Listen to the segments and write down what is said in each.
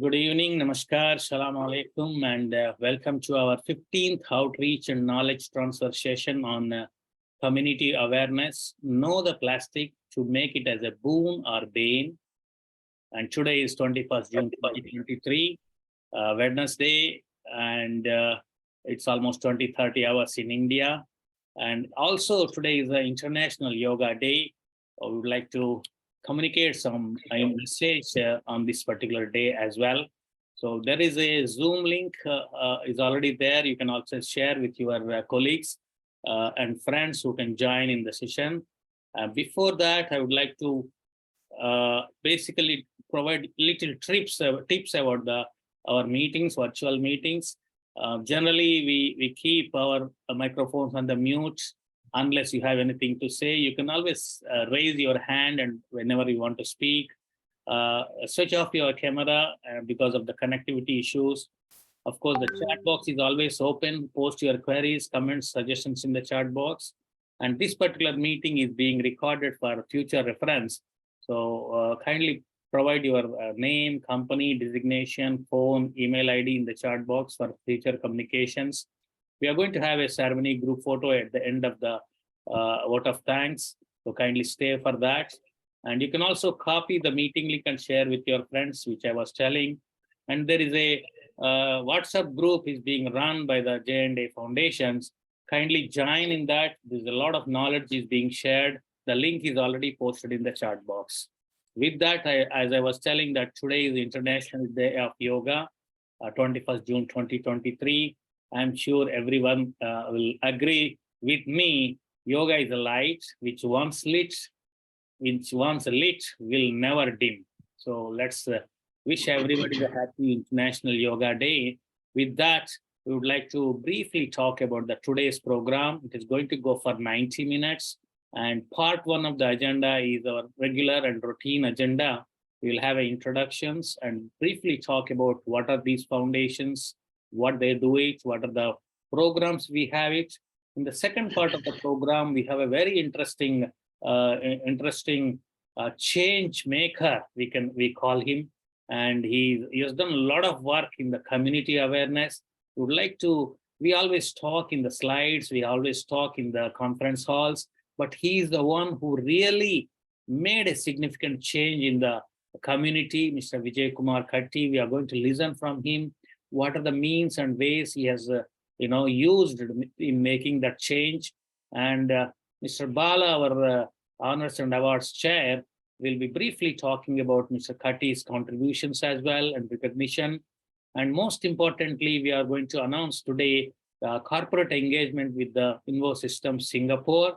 Good evening, Namaskar, Salam Alaikum, and welcome to our 15th Outreach and Knowledge Transfer session on community awareness. Know the plastic to make it as a boon or bane. And today is 21st June 2023, Wednesday, and it's almost 20-30 hours in India. And also today is the International Yoga Day. I would like to communicate some message on this particular day as well. So there is a Zoom link is already there. You can also share with your colleagues and friends who can join in the session. Before that, I would like to basically provide little tips about our meetings, virtual meetings. Generally, we keep our microphones on the mute. Unless you have anything to say, you can always raise your hand, and whenever you want to speak, switch off your camera because of the connectivity issues. Of course, the chat box is always open. Post your queries, comments, suggestions in the chat box. And this particular meeting is being recorded for future reference. So kindly provide your name, company, designation, phone, email ID in the chat box for future communications. We are going to have a ceremony group photo at the end of the vote of thanks. So kindly stay for that. And you can also copy the meeting link and share with your friends, which I was telling. And there is a WhatsApp group is being run by the J&A Foundations. Kindly join in that. There's a lot of knowledge is being shared. The link is already posted in the chat box. With that, as I was telling that today is the International Day of Yoga, 21st June 2023. I'm sure everyone will agree with me. Yoga is a light which once lit will never dim. So let's wish everybody a happy International Yoga Day. With that, we would like to briefly talk about today's program. It is going to go for 90 minutes. And part one of the agenda is our regular and routine agenda. We'll have introductions and briefly talk about what are these foundations, what they do it, what are the programs we have it. In the second part of the program, we have a very interesting change maker, we call him, and he has done a lot of work in the community awareness. We always talk in the slides, we always talk in the conference halls, but he is the one who really made a significant change in the community, Mr. Vijaykumar Katti. We are going to listen from him. What are the means and ways he has used in making that change? And Mr. Bala, our Honors and Awards Chair, will be briefly talking about Mr. Katti's contributions as well and recognition. And most importantly, we are going to announce today corporate engagement with the InvoSystems Singapore.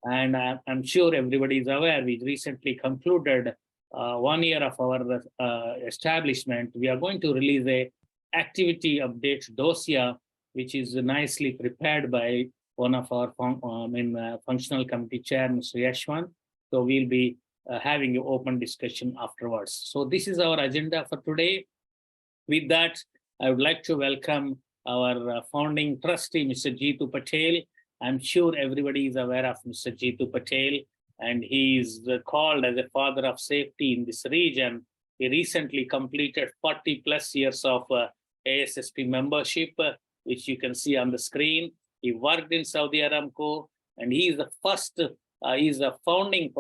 And I'm sure everybody is aware, we recently concluded 1 year of our establishment. We are going to release a activity update dossier, which is nicely prepared by one of our functional committee chair, Mr. Yashwan. So we'll be having an open discussion afterwards. So this is our agenda for today. With that, I would like to welcome our founding trustee, Mr. Jeetu Patel. I'm sure everybody is aware of Mr. Jeetu Patel, and he is called as a father of safety in this region. He recently completed 40 plus years of ASSP membership, which you can see on the screen. He worked in Saudi Aramco, and he is the first, he's the founding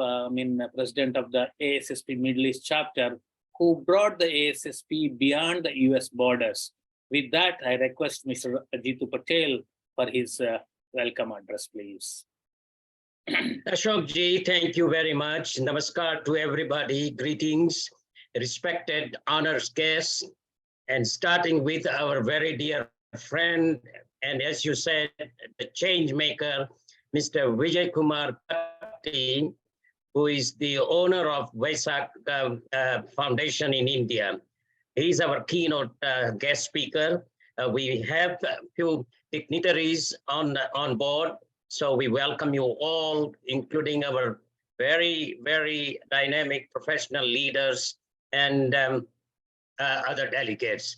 president of the ASSP Middle East chapter, who brought the ASSP beyond the US borders. With that, I request Mr. Jeetu Patel for his welcome address, please. Ashok ji, thank you very much. Namaskar to everybody. Greetings, respected honors guests, and starting with our very dear friend, and as you said, the change maker, Mr. Vijaykumar Katti, who is the owner of Vaisak Foundation in India. He's our keynote guest speaker. We have a few dignitaries on board, so we welcome you all, including our very, very dynamic professional leaders and other delegates.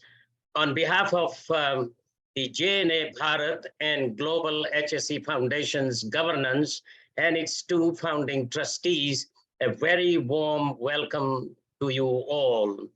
On behalf of the J&A Bharat and Global HSE Foundation's governance and its two founding trustees, a very warm welcome to you all.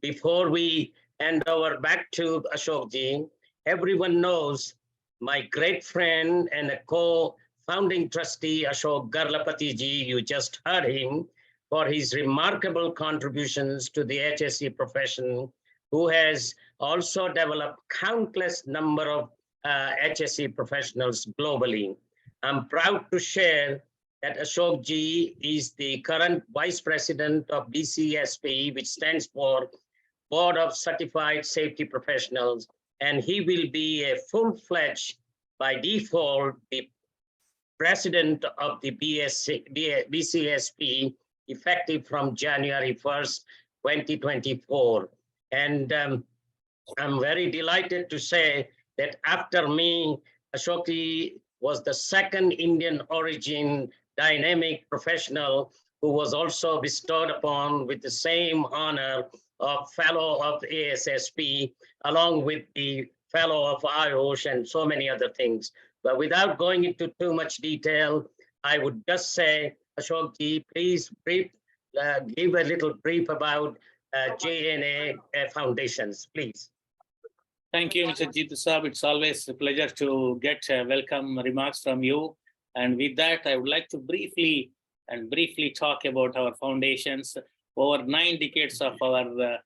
before we hand over back to Ashokji, everyone knows my great friend and a co-founding trustee, Ashok Garlapati ji. You just heard him for his remarkable contributions to the HSC profession, who has also developed countless number of HSC professionals globally. I'm proud to share that Ashok ji is the current Vice President of BCSP, which stands for Board of Certified Safety Professionals, and he will be a full-fledged, by default, the President of the BCSP, effective from January 1st, 2024. And I'm very delighted to say that after me, Ashoki was the second Indian origin dynamic professional who was also bestowed upon with the same honor of Fellow of ASSP, along with the Fellow of IOSH and so many other things. But without going into too much detail, I would just say, Ashok ji, please give a little brief about JNA foundations, please. Thank you, Mr. Jeetu Saab. It's always a pleasure to get welcome remarks from you. And with that, I would like to briefly talk about our foundations. Over 9 decades of our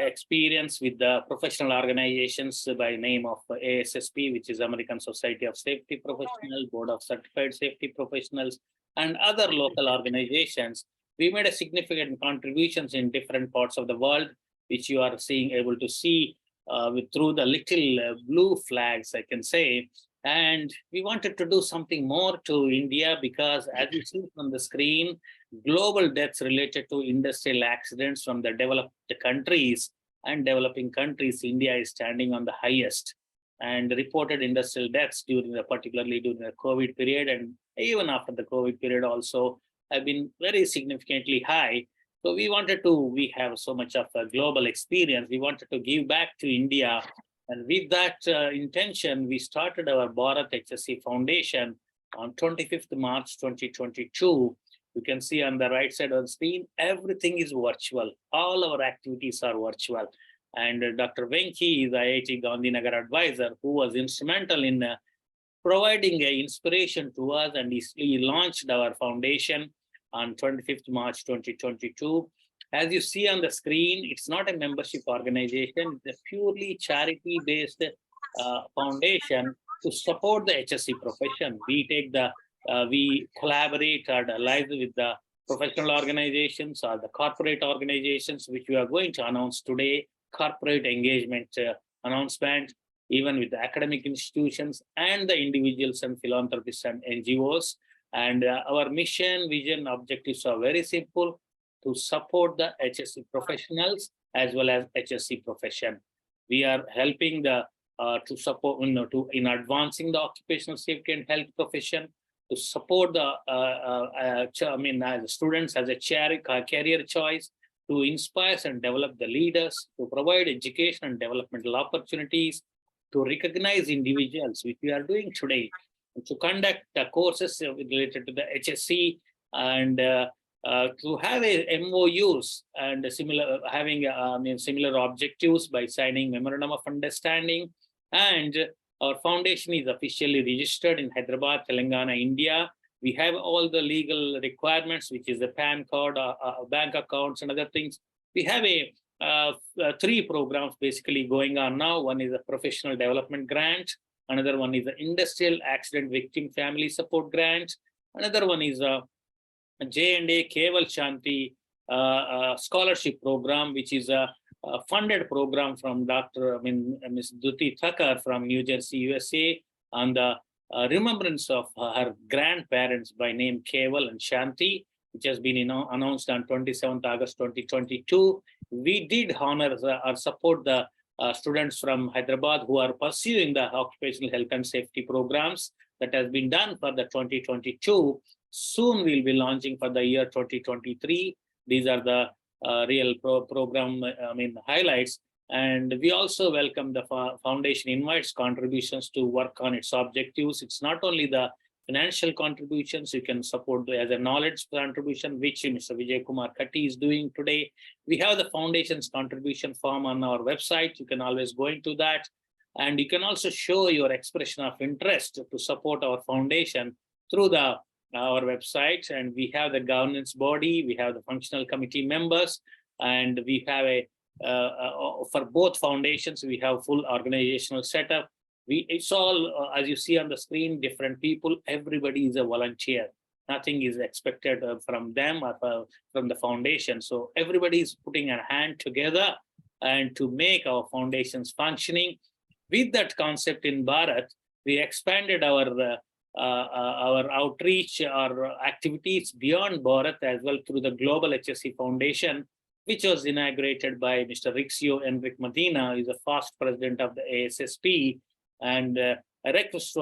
experience with the professional organizations by name of ASSP, which is American Society of Safety Professionals, Board of Certified Safety Professionals, and other local organizations, we made a significant contributions in different parts of the world, which you are able to see through the little blue flags, I can say. And we wanted to do something more to India because, as you see from the screen, global deaths related to industrial accidents from the developed countries and developing countries, India is standing on the highest. And reported industrial deaths particularly during the COVID period and even after the COVID period also have been very significantly high. So we have so much of a global experience. We wanted to give back to India. And with that intention, we started our Bharat HSC Foundation on 25th March 2022. You can see on the right side of the screen, everything is virtual. All our activities are virtual. And Dr. Venki is IIT Gandhinagar advisor who was instrumental in providing inspiration to us, and he launched our foundation on 25th March 2022. As you see on the screen, it's not a membership organization, it's a purely charity-based foundation to support the HSC profession. We collaborate or live with the professional organizations or the corporate organizations, which we are going to announce today, corporate engagement announcement, even with the academic institutions and the individuals and philanthropists and NGOs. And our mission, vision, objectives are very simple: to support the HSC professionals as well as HSC profession. We are helping to support in advancing the occupational safety and health profession, to support the students as a career choice, to inspire and develop the leaders, to provide education and developmental opportunities, to recognize individuals, which we are doing today, to conduct courses related to the HSC, and to have MOUs and similar objectives by signing memorandum of understanding. And our foundation is officially registered in Hyderabad, Telangana, India. We have all the legal requirements, which is the PAN card, bank accounts, and other things. We have 3 programs basically going on now. One is a professional development grant. Another one is the industrial accident victim family support grant. Another one is a J&A Keval Shanti scholarship program, which is a funded program from Ms. Duti Thakkar from New Jersey, USA, on the remembrance of her grandparents by name Keval and Shanti, which has been announced on 27th August 2022. We did honor or support the students from Hyderabad who are pursuing the occupational health and safety programs that has been done for the 2022. Soon we'll be launching for the year 2023. These are the real program highlights. And we also welcome the foundation invites contributions to work on its objectives. It's not only the financial contributions. You can support as a knowledge contribution, which Mr. Vijaykumar Katti is doing today. We have the foundation's contribution form on our website. You can always go into that. And you can also show your expression of interest to support our foundation through our website. And we have the governance body, we have the functional committee members, and we have for both foundations, we have full organizational setup. It's all, as you see on the screen, different people. Everybody is a volunteer. Nothing is expected from them or from the foundation. So everybody is putting a hand together and to make our foundations functioning. With that concept in Bharat, we expanded our outreach, our activities beyond Bharat as well through the Global HSC Foundation, which was inaugurated by Mr. Rixio Enrique Medina, who is the first president of the ASSP. And I request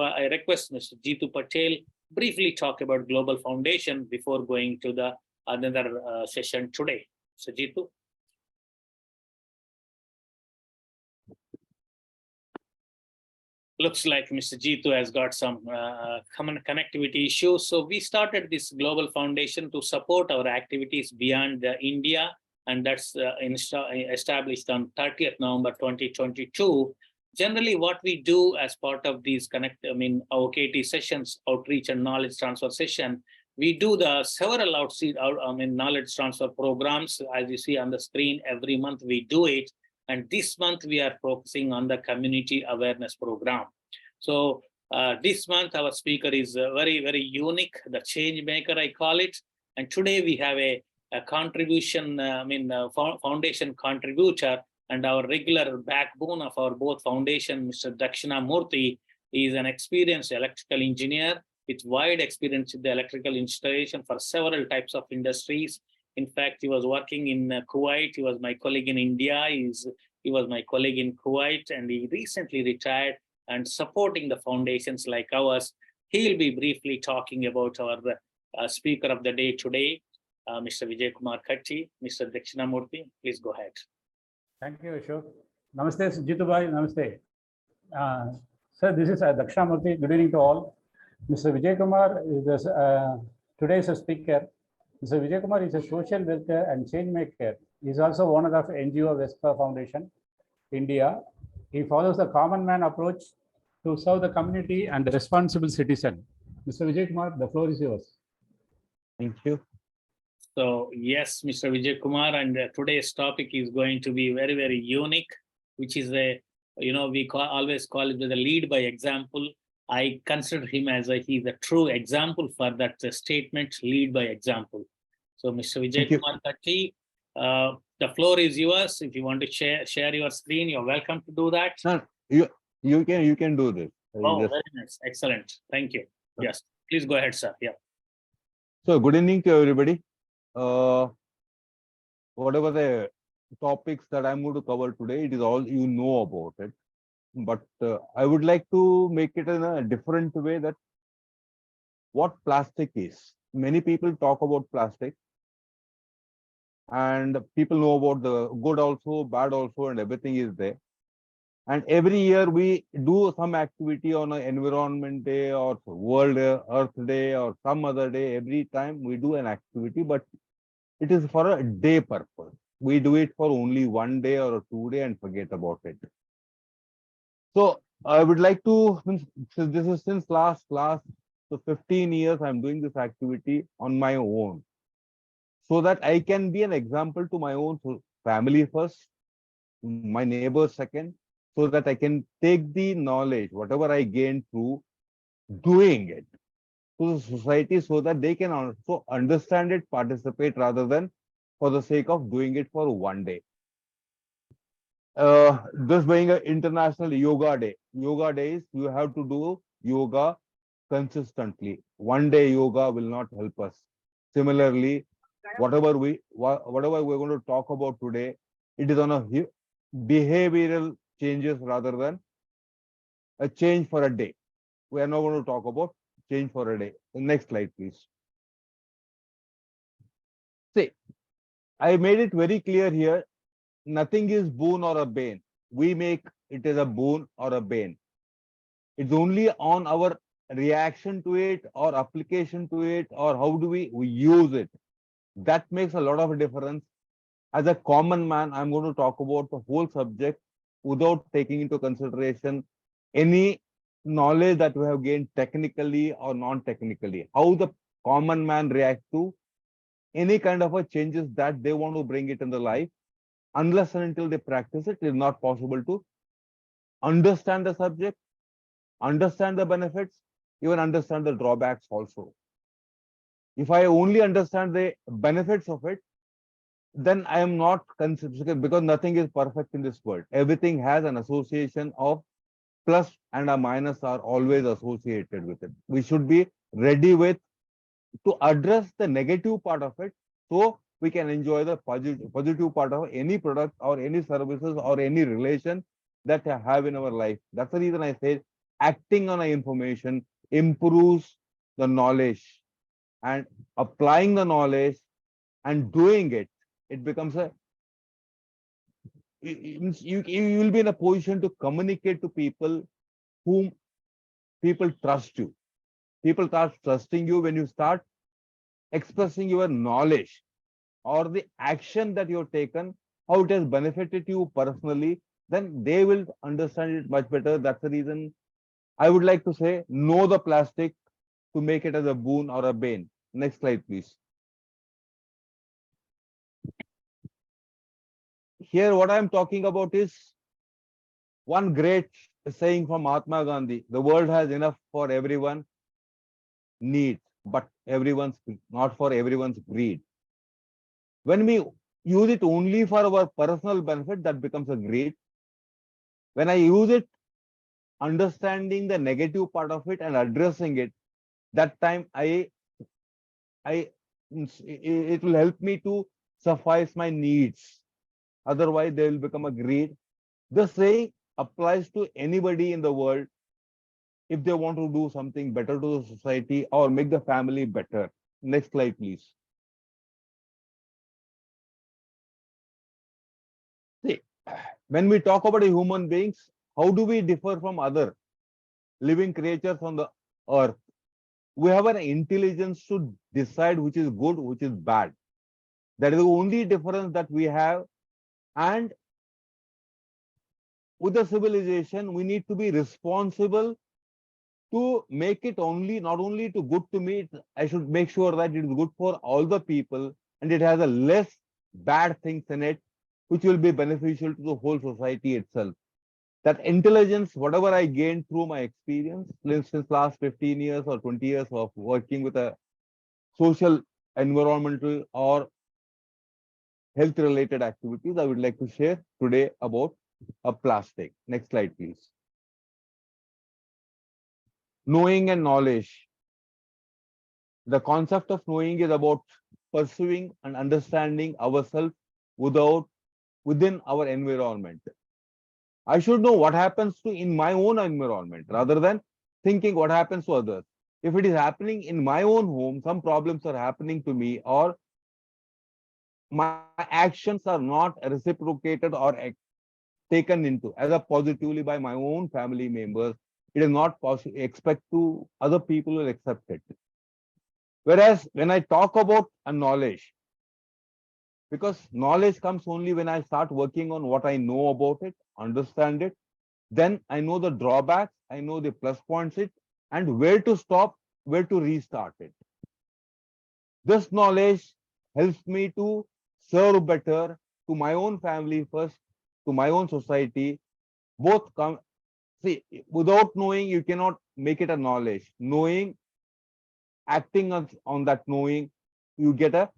Mr. Jitu Patel briefly talk about Global Foundation before going to the another session today. So Jitu. Looks like Mr. Jitu has got some common connectivity issues. So we started this Global Foundation to support our activities beyond India, and that's established on 30th November 2022. Generally, what we do as part of these OKT sessions, outreach and knowledge transfer session, we do the several knowledge transfer programs. As you see on the screen, every month we do it. And this month we are focusing on the community awareness program. So this month our speaker is very, very unique, the change maker, I call it. And today we have a contribution, foundation contributor, and our regular backbone of our both foundation, Mr. Dakshinamurthy, is an experienced electrical engineer with wide experience in the electrical installation for several types of industries. In fact, he was working in Kuwait. He was my colleague in India. He was my colleague in Kuwait, and he recently retired and supporting the foundations like ours. He'll be briefly talking about our speaker of the day today, Mr. Vijaykumar Katti. Mr. Dakshinamurthy, please go ahead. Thank you, Ashok. Namaste, Jitu bhai. Namaste. Sir, this is Dakshinamurthy. Good evening to all. Mr. Vijaykumar is today's speaker. Mr. Vijaykumar is a social welfare and change maker. He is also owner of NGO Vespa Foundation, India. He follows the common man approach to serve the community and the responsible citizen. Mr. Vijaykumar, the floor is yours. Thank you. So yes, Mr. Vijaykumar, and today's topic is going to be very, very unique, which is we always call it the lead by example. I consider him as he's a true example for that statement, lead by example. So Mr. Vijaykumar Katti, the floor is yours. If you want to share your screen, you're welcome to do that. Sir, you can do this. Oh, very nice. Excellent. Thank you. Yes, please go ahead, sir. Yeah. So good evening to everybody. Whatever the topics that I'm going to cover today, it is all you know about it. But I would like to make it in a different way, that what plastic is. Many people talk about plastic, and people know about the good also, bad also, and everything is there. And every year we do some activity on an Environment Day or World Earth Day or some other day. Every time we do an activity, but it is for a day purpose. We do it for only 1 day or 2 days and forget about it. So I would like to, this is since last 15 years, I'm doing this activity on my own, so that I can be an example to my own family first, my neighbors second, so that I can take the knowledge, whatever I gain through doing it, to the society, so that they can also understand it, participate, rather than for the sake of doing it for 1 day. This being an International Yoga Day. Yoga days, you have to do yoga consistently. 1 day yoga will not help us. Similarly, whatever we're going to talk about today, it is on a behavioral changes rather than a change for a day. We are not going to talk about change for a day. The next slide, please. See, I made it very clear here. Nothing is boon or a bane. We make it as a boon or a bane. It's only on our reaction to it or application to it, or how do we use it? That makes a lot of difference. As a common man, I'm going to talk about the whole subject without taking into consideration any knowledge that we have gained technically or non-technically. How the common man reacts to any kind of a changes that they want to bring it in the life. Unless and until they practice it, it is not possible to understand the subject, understand the benefits, even understand the drawbacks also. If I only understand the benefits of it, then I am not considering, because nothing is perfect in this world. Everything has an association of plus and a minus are always associated with it. We should be ready with to address the negative part of it, so we can enjoy the positive part of any product or any services or any relation that I have in our life. That's the reason I say acting on information improves the knowledge, and applying the knowledge and doing it, it becomes a you will be in a position to communicate to people whom people trust you. People start trusting you when you start expressing your knowledge or the action that you've taken, how it has benefited you personally, then they will understand it much better. That's the reason I would like to say, know the plastic to make it as a boon or a bane. Next slide, please. Here, what I'm talking about is one great saying from Mahatma Gandhi: the world has enough for everyone need, but not for everyone's greed. When we use it only for our personal benefit, that becomes a greed. When I use it understanding the negative part of it and addressing it, that time it will help me to suffice my needs. Otherwise, they will become a greed. The saying applies to anybody in the world if they want to do something better to the society or make the family better. Next slide, please. See, when we talk about human beings, how do we differ from other living creatures on the earth? We have an intelligence to decide which is good, which is bad. That is the only difference that we have. And with the civilization, we need to be responsible to make it not only to good to me, I should make sure that it is good for all the people and it has a less bad things in it, which will be beneficial to the whole society itself. That intelligence, whatever I gained through my experience, since last 15 years or 20 years of working with a social, environmental or health related activities, I would like to share today about a plastic. Next slide, please. Knowing and knowledge. The concept of knowing is about pursuing and understanding ourselves within our environment. I should know what happens to in my own environment rather than thinking what happens to others. If it is happening in my own home, some problems are happening to me, or my actions are not reciprocated or taken into as a positively by my own family members, it is not possible expect to other people will accept it. Whereas when I talk about a knowledge, because knowledge comes only when I start working on what I know about it, understand it, then I know the drawbacks, I know the plus points it, and where to stop, where to restart it. This knowledge helps me to serve better to my own family first, to my own society. Both come, see, without knowing, you cannot make it a knowledge. Knowing, acting on that knowing, you get a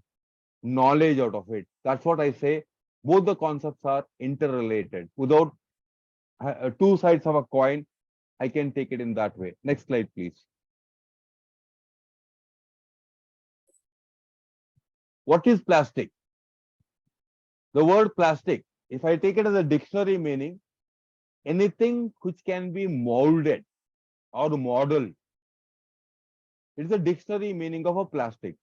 knowledge out of it. That's what I say. Both the concepts are interrelated. Without two sides of a coin, I can take it in that way. Next slide, please. What is plastic? The word plastic, if I take it as a dictionary meaning, anything which can be molded or modeled. It's a dictionary meaning of a plastic.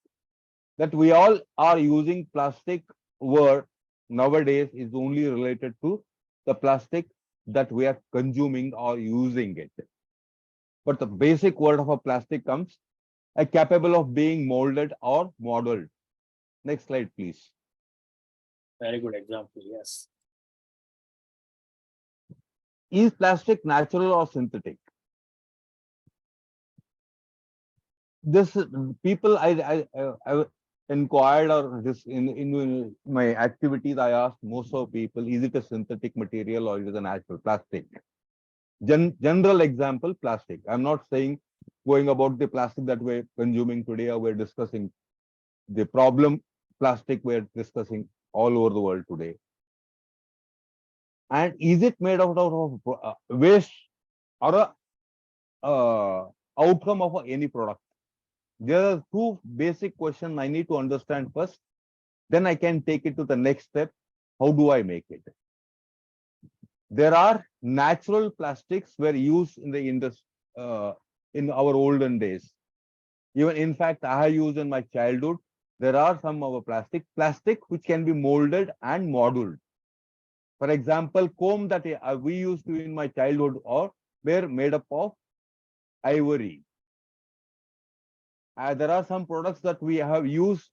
That we all are using plastic word nowadays is only related to the plastic that we are consuming or using it. but the basic word of a plastic comes capable of being molded or modeled. Next slide, please. Very good example. Yes. Is plastic natural or synthetic? This people I inquired, or this in my activities I asked most of people, is it a synthetic material or is it a natural plastic? General example, plastic. I'm not saying going about the plastic that we're consuming today or we're discussing. The problem plastic we're discussing all over the world today. And is it made out of waste or a outcome of any product? There are two basic questions I need to understand first. Then I can take it to the next step. How do I make it? There are natural plastics were used in the industry in our olden days. Even in fact, I have used in my childhood. There are some of our plastic which can be molded and modeled. For example, comb that we used to in my childhood or were made up of ivory. There are some products that we have used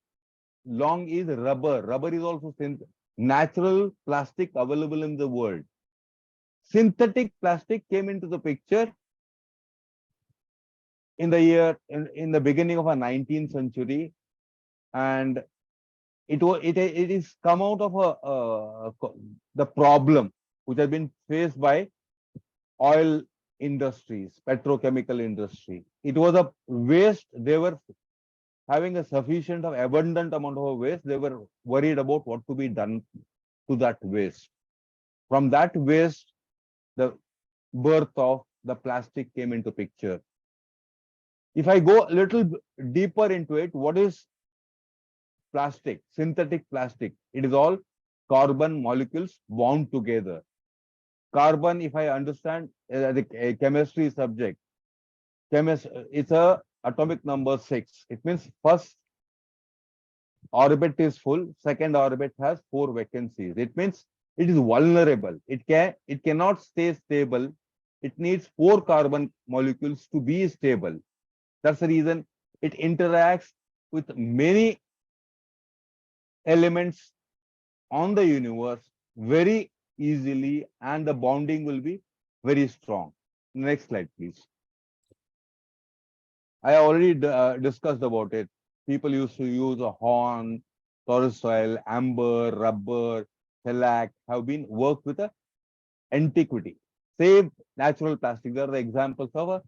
long is rubber. Rubber is also natural plastic available in the world. Synthetic plastic came into the picture in the beginning of the 19th century, and it is come out of the problem which has been faced by oil industries, petrochemical industry. It was a waste. They were having a sufficient of abundant amount of waste. They were worried about what to be done to that waste. From that waste, the birth of the plastic came into picture. If I go a little deeper into it, what is plastic? Synthetic plastic. It is all carbon molecules bound together. Carbon, if I understand the chemistry subject, it's a atomic number 6. It means first orbit is full, second orbit has 4 vacancies. It means it is vulnerable. It cannot stay stable. It needs 4 carbon molecules to be stable. That's the reason it interacts with many elements on the universe very easily, and the bonding will be very strong. Next slide, please. I already discussed about it. People used to use a horn, torus oil, amber, rubber, shellac, have been worked with a antiquity. Same natural plastic. There are the examples of a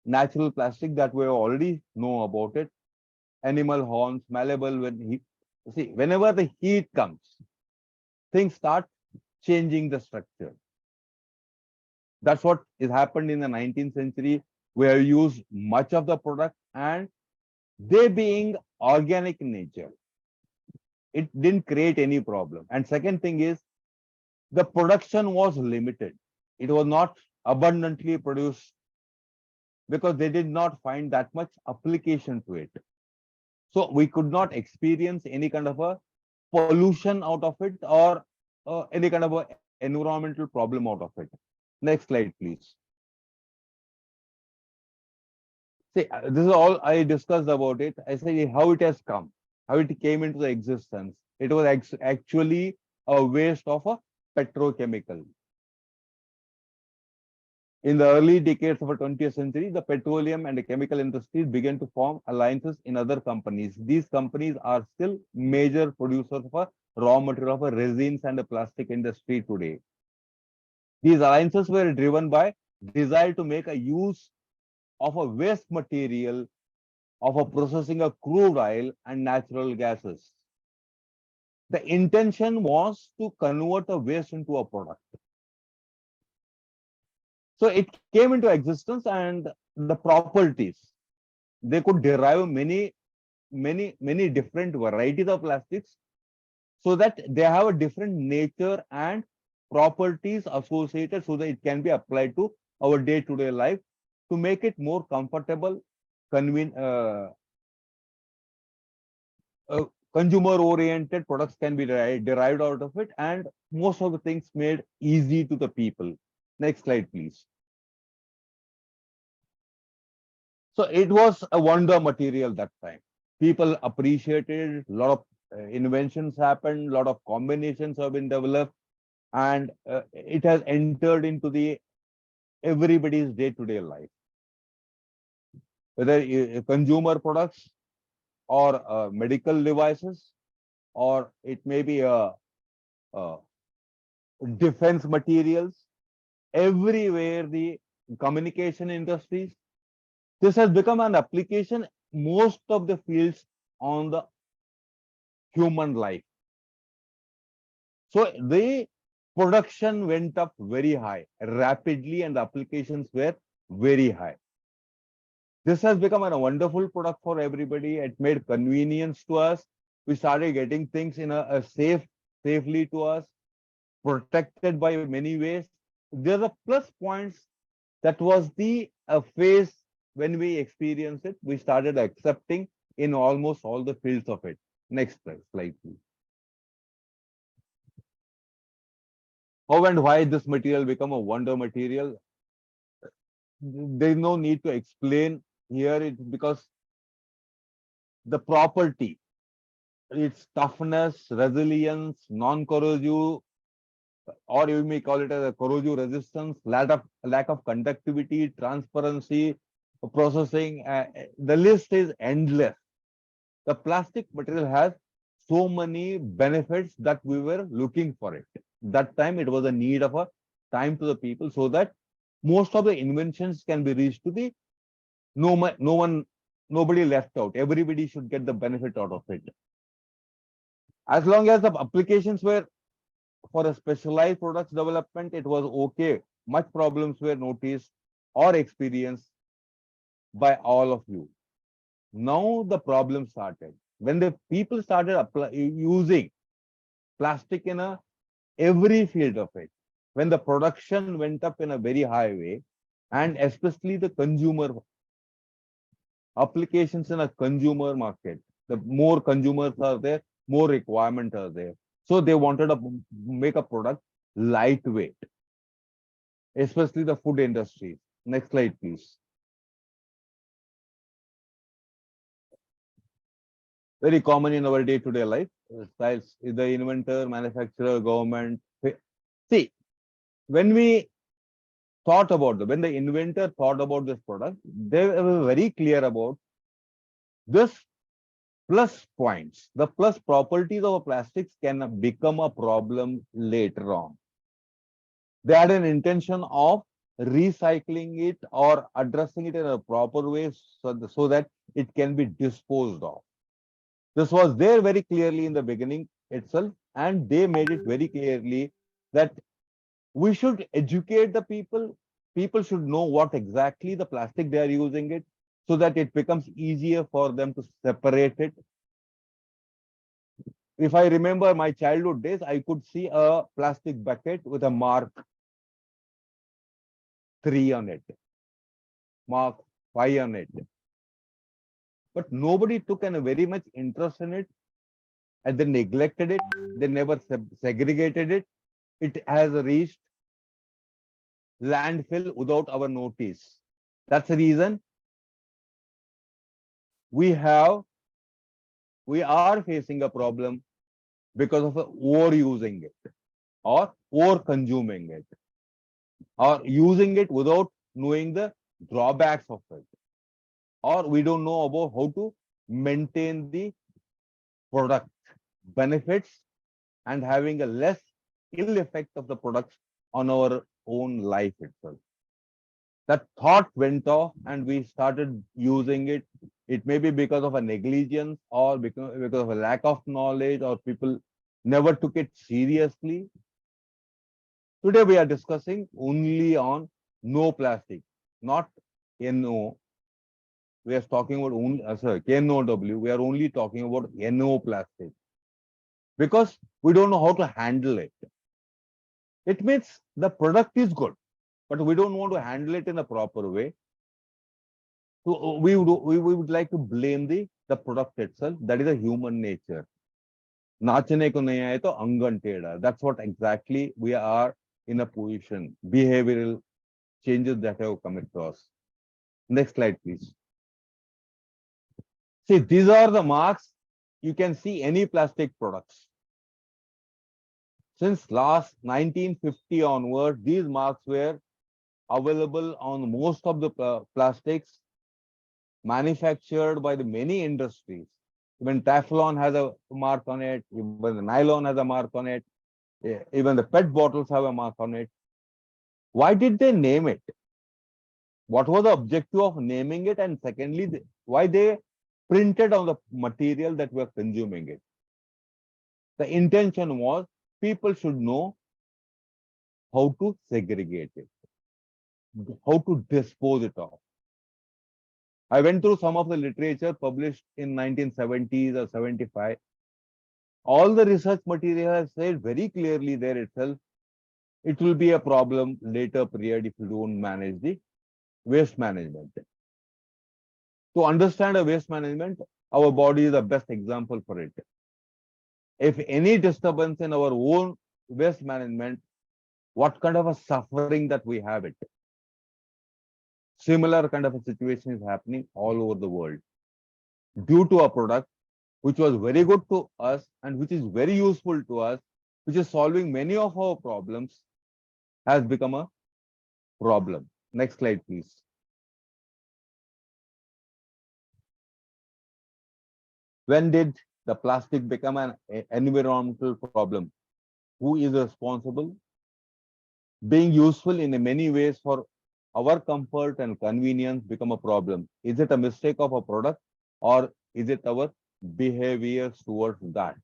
natural plastic that we already know about it. Animal horns, malleable. Whenever the heat comes, things start changing the structure. That's what has happened in the 19th century. We have used much of the product, and they being organic in nature, it didn't create any problem. And second thing is, the production was limited. It was not abundantly produced because they did not find that much application to it. So we could not experience any kind of a pollution out of it, or any kind of a environmental problem out of it. Next slide, please. See, this is all I discussed about it. I say how it has come, how it came into the existence. It was actually a waste of a petrochemical. In the early decades of the 20th century, the petroleum and the chemical industries began to form alliances in other companies. These companies are still major producers of a raw material of a resins and the plastic industry today. These alliances were driven by desire to make a use of a waste material of a processing of crude oil and natural gases. The intention was to convert a waste into a product. So it came into existence, and the properties, they could derive many different varieties of plastics, so that they have a different nature and properties associated, so that it can be applied to our day-to-day life to make it more comfortable, convenient, consumer-oriented products can be derived out of it, and most of the things made easy to the people. Next slide, please. So it was a wonder material that time. People appreciated it, a lot of inventions happened, a lot of combinations have been developed, and it has entered into the everybody's day-to-day life. Whether consumer products or medical devices, or it may be defense materials, everywhere the communication industries, this has become an application most of the fields on the human life. So the production went up very high, rapidly, and the applications were very high. This has become a wonderful product for everybody. It made convenience to us. We started getting things in a safely to us, protected by many ways. There's a plus points. That was the phase when we experienced it. We started accepting in almost all the fields of it. Next slide, please. How and why this material become a wonder material? There's no need to explain here. It's because the property, its toughness, resilience, non-corrosive, or you may call it as a corrosion resistance, lack of conductivity, transparency, processing. The list is endless. The plastic material has so many benefits that we were looking for it. That time it was a need of a time to the people, so that most of the inventions can be reached to the nobody left out. Everybody should get the benefit out of it. As long as the applications were for a specialized products development, it was okay. Much problems were noticed or experienced by all of you. Now the problem started when the people started using plastic in every field of it. When the production went up in a very high way, and especially the consumer applications in a consumer market, the more consumers are there, more requirements are there. So they wanted to make a product lightweight, especially the food industry. Next slide, please. Very common in our day-to-day life. Styles, the inventor, manufacturer, government. See, when we thought about when the inventor thought about this product, they were very clear about this plus points. The plus properties of plastics can become a problem later on. They had an intention of recycling it or addressing it in a proper way so that it can be disposed of. This was there very clearly in the beginning itself, and they made it very clearly that we should educate the people. People should know what exactly the plastic they are using it, so that it becomes easier for them to separate it. If I remember my childhood days, I could see a plastic bucket with a mark 3 on it, mark 5 on it. But nobody took a very much interest in it, and they neglected it. They never segregated it. It has reached landfill without our notice. That's the reason we are facing a problem because of overusing it, or over consuming it, or using it without knowing the drawbacks of it, or we don't know about how to maintain the product benefits and having a less ill effect of the products on our own life itself. That thought went off and we started using it. It may be because of a negligence, or because of a lack of knowledge, or people never took it seriously. Today we are discussing only on no plastic, not NO. We are talking about only, KNOW. We are only talking about NO plastic, because we don't know how to handle it. It means the product is good, but we don't want to handle it in a proper way. So we would like to blame the product itself. That is a human nature. Nachane ko nahi aaye to angan teda. That's what exactly we are in a position. Behavioral changes that have come across. Next slide, please. See, these are the marks. You can see any plastic products. Since last 1950 onward, these marks were available on most of the plastics manufactured by the many industries. Even Teflon has a mark on it, even the nylon has a mark on it, even the PET bottles have a mark on it. Why did they name it? What was the objective of naming it? And secondly, why they printed on the material that we are consuming it? The intention was people should know how to segregate it, how to dispose it of. I went through some of the literature published in 1970s or 75. All the research material has said very clearly there itself, it will be a problem later period if you don't manage the waste management. To understand a waste management, our body is the best example for it. If any disturbance in our own waste management, what kind of a suffering that we have it. Similar kind of a situation is happening all over the world due to a product which was very good to us and which is very useful to us, which is solving many of our problems, has become a problem. Next slide, please. When did the plastic become an environmental problem? Who is responsible? Being useful in many ways for our comfort and convenience become a problem. Is it a mistake of a product or is it our behavior towards that?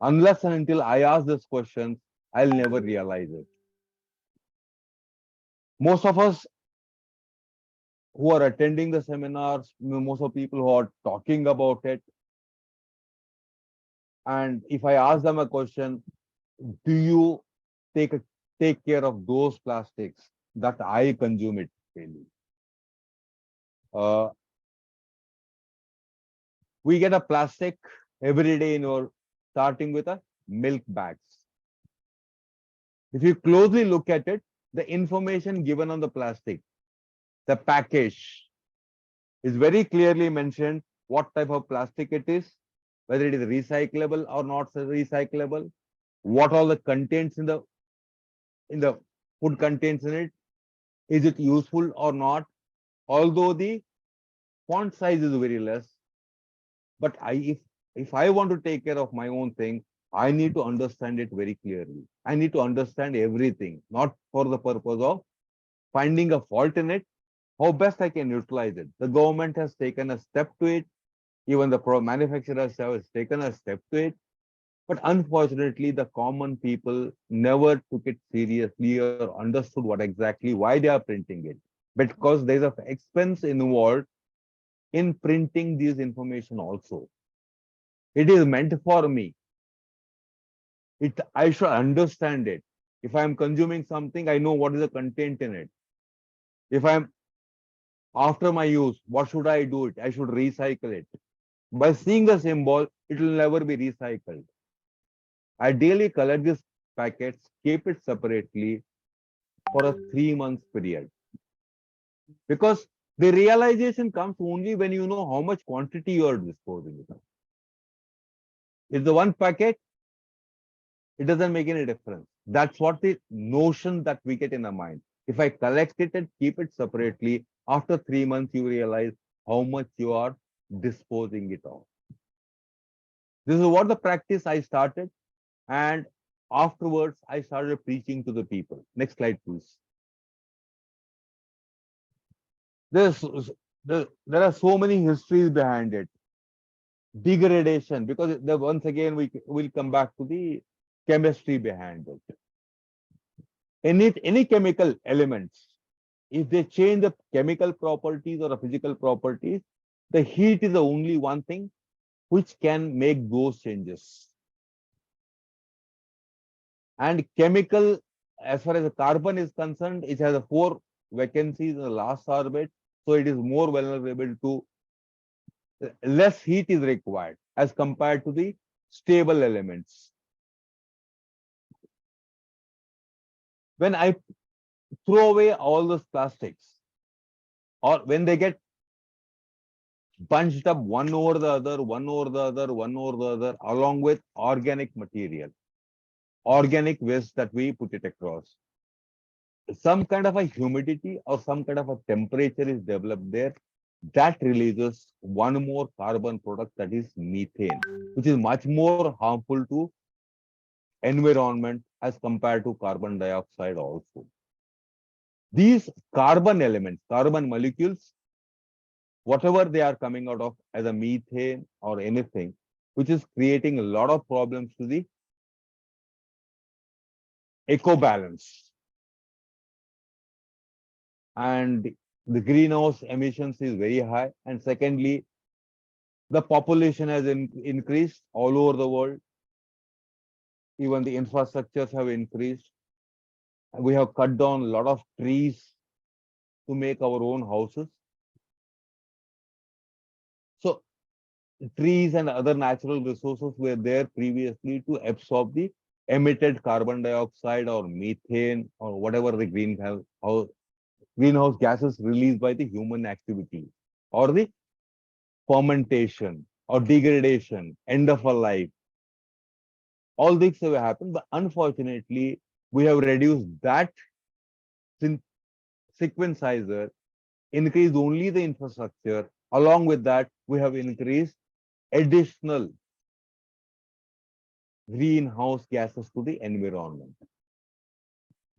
Unless and until I ask this question, I'll never realize it. Most of us who are attending the seminars, most of people who are talking about it, and if I ask them a question, do you take care of those plastics that I consume it daily? We get a plastic every day in our, starting with a milk bags. If you closely look at it, the information given on the plastic, the package is very clearly mentioned what type of plastic it is, whether it is recyclable or not recyclable, what all the contents in the food contains in it, is it useful or not. Although the font size is very less, but if I want to take care of my own thing, I need to understand it very clearly. I need to understand everything, not for the purpose of finding a fault in it, how best I can utilize it. The government has taken a step to it. Even the manufacturers have taken a step to it. But unfortunately, the common people never took it seriously or understood what exactly why they are printing it. Because there's an expense involved in printing these information also. It is meant for me. I should understand it. If I'm consuming something, I know what is the content in it. If I'm after my use, what should I do it? I should recycle it. By seeing the symbol, it will never be recycled. I daily collect these packets, keep it separately for a 3 month period. Because the realization comes only when you know how much quantity you are disposing of. If the one packet, it doesn't make any difference. That's what the notion that we get in our mind. If I collect it and keep it separately, after 3 months, you realize how much you are disposing it of. This is what the practice I started. And afterwards, I started preaching to the people. Next slide, please. There are so many histories behind it. Degradation, because once again, we will come back to the chemistry behind it. Any chemical elements, if they change the chemical properties or the physical properties, the heat is the only one thing which can make those changes. And chemical, as far as the carbon is concerned, it has 4 vacancies in the last orbit, so it is more vulnerable to less heat is required as compared to the stable elements. When I throw away all those plastics, or when they get bunched up one over the other, one over the other, one over the other, along with organic material, organic waste that we put it across. Some kind of a humidity or some kind of a temperature is developed there that releases one more carbon product, that is methane, which is much more harmful to environment as compared to carbon dioxide also. These carbon elements, carbon molecules, whatever they are coming out of as a methane or anything, which is creating a lot of problems to the eco balance. And the greenhouse emissions is very high. And secondly, the population has increased all over the world. Even the infrastructures have increased. We have cut down a lot of trees to make our own houses. So trees and other natural resources were there previously to absorb the emitted carbon dioxide or methane or whatever the greenhouse gases released by the human activity or the fermentation or degradation, end of a life. All these have happened, but unfortunately, we have reduced that sequencizer, increased only the infrastructure. Along with that, we have increased additional greenhouse gases to the environment.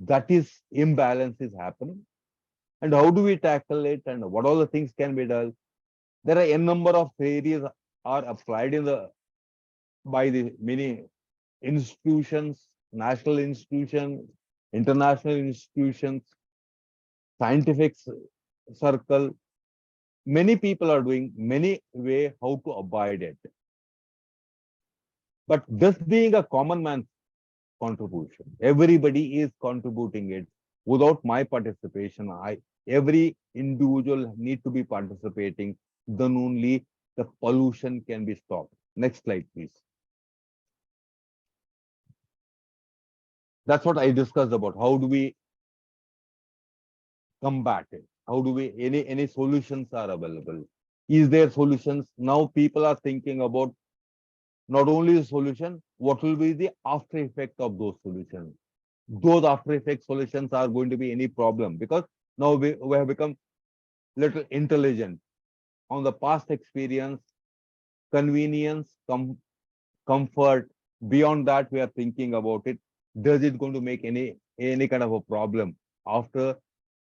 That is, imbalance is happening. And how do we tackle it and what all the things can be done? There are a number of theories are applied by the many institutions, national institutions, international institutions, scientific circle. Many people are doing many way how to avoid it. But this being a common man's contribution, everybody is contributing it. Without my participation, every individual need to be participating. Then only the pollution can be stopped. Next slide, please. That's what I discussed about. How do we combat it? How do we, any solutions are available? Is there solutions? Now people are thinking about not only the solution, what will be the after effect of those solutions? Those after effect solutions are going to be any problem because now we have become little intelligent on the past experience, convenience, comfort. Beyond that, we are thinking about it. Does it going to make any kind of a problem after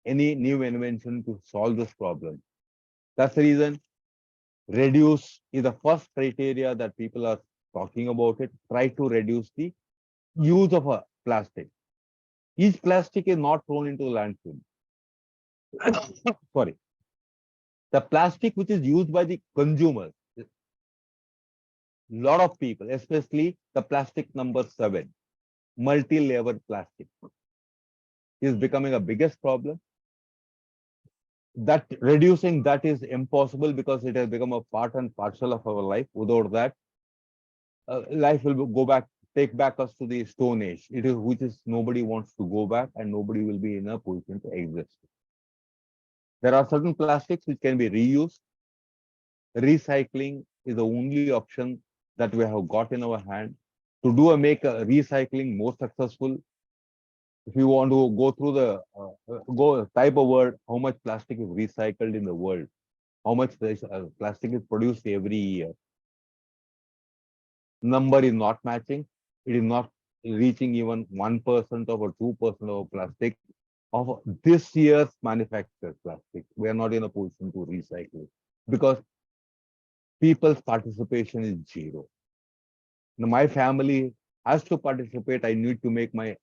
any new invention to solve this problem? That's the reason reduce is the first criteria that people are talking about it. Try to reduce the use of a plastic. Each plastic is not thrown into the landfill. Sorry. The plastic which is used by the consumers, lot of people, especially the plastic number 7, multi-layered plastic, is becoming a biggest problem. That reducing that is impossible because it has become a part and parcel of our life. Without that, life will go back, take back us to the Stone Age. It is which is nobody wants to go back and nobody will be in a position to exist. There are certain plastics which can be reused. Recycling is the only option that we have got in our hand to make a recycling more successful. If you want to go through the type of word, how much plastic is recycled in the world, how much plastic is produced every year. Number is not matching. It is not reaching even 1% or 2% of plastic of this year's manufactured plastic. We are not in a position to recycle it because people's participation is zero. Now, my family has to participate. I need to make my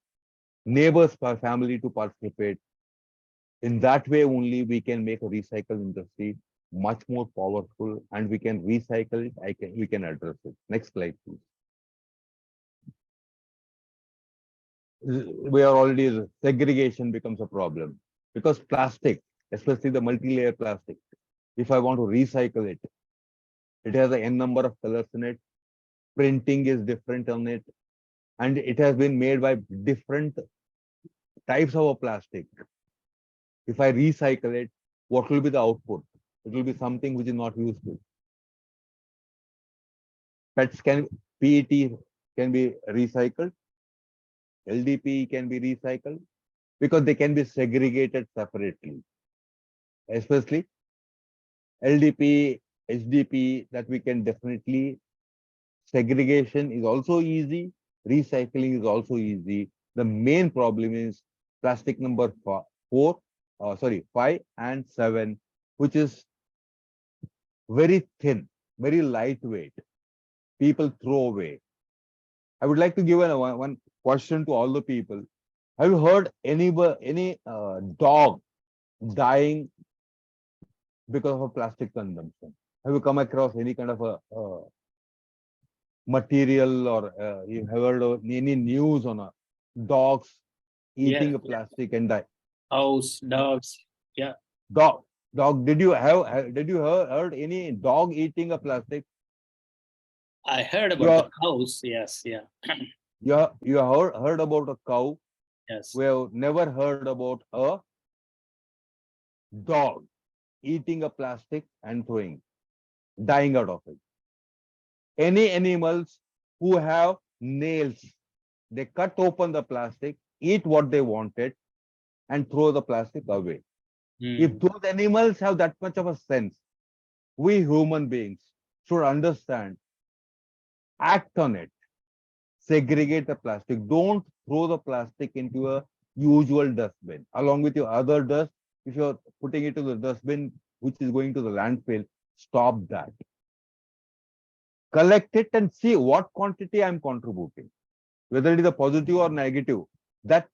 neighbors' family to participate. In that way only we can make a recycle industry much more powerful and we can recycle it. We can address it. Next slide, please. We are already, segregation becomes a problem because plastic, especially the multi-layer plastic, if I want to recycle it, it has a n number of colors in it, printing is different on it, and it has been made by different types of plastic. If I recycle it, what will be the output? It will be something which is not useful. PETs can, PET can be recycled. LDPE can be recycled because they can be segregated separately. Especially LDPE, HDPE, that we can definitely, segregation is also easy. Recycling is also easy. The main problem is plastic number 5 and 7, which is very thin, very lightweight. People throw away. I would like to give one question to all the people. Have you heard any dog dying because of a plastic consumption? Have you come across any kind of a material, or you have heard of any news on dogs eating Yeah, a plastic and die? house, dogs. Yeah, Dog. Did you heard any dog eating a plastic? I heard You about the are, house. Yes, yeah, you heard about a cow. yes. We have never heard about a dog eating a plastic and dying out of it. Any animals who have nails, they cut open the plastic, eat what they wanted, and throw the plastic away. If Hmm. those animals have that much of a sense, we human beings should understand, act on it, segregate the plastic. Don't throw the plastic into a usual dustbin along with your other dust. If you're putting it to the dustbin, which is going to the landfill, stop that. Collect it and see what quantity I'm contributing, whether it is a positive or negative. That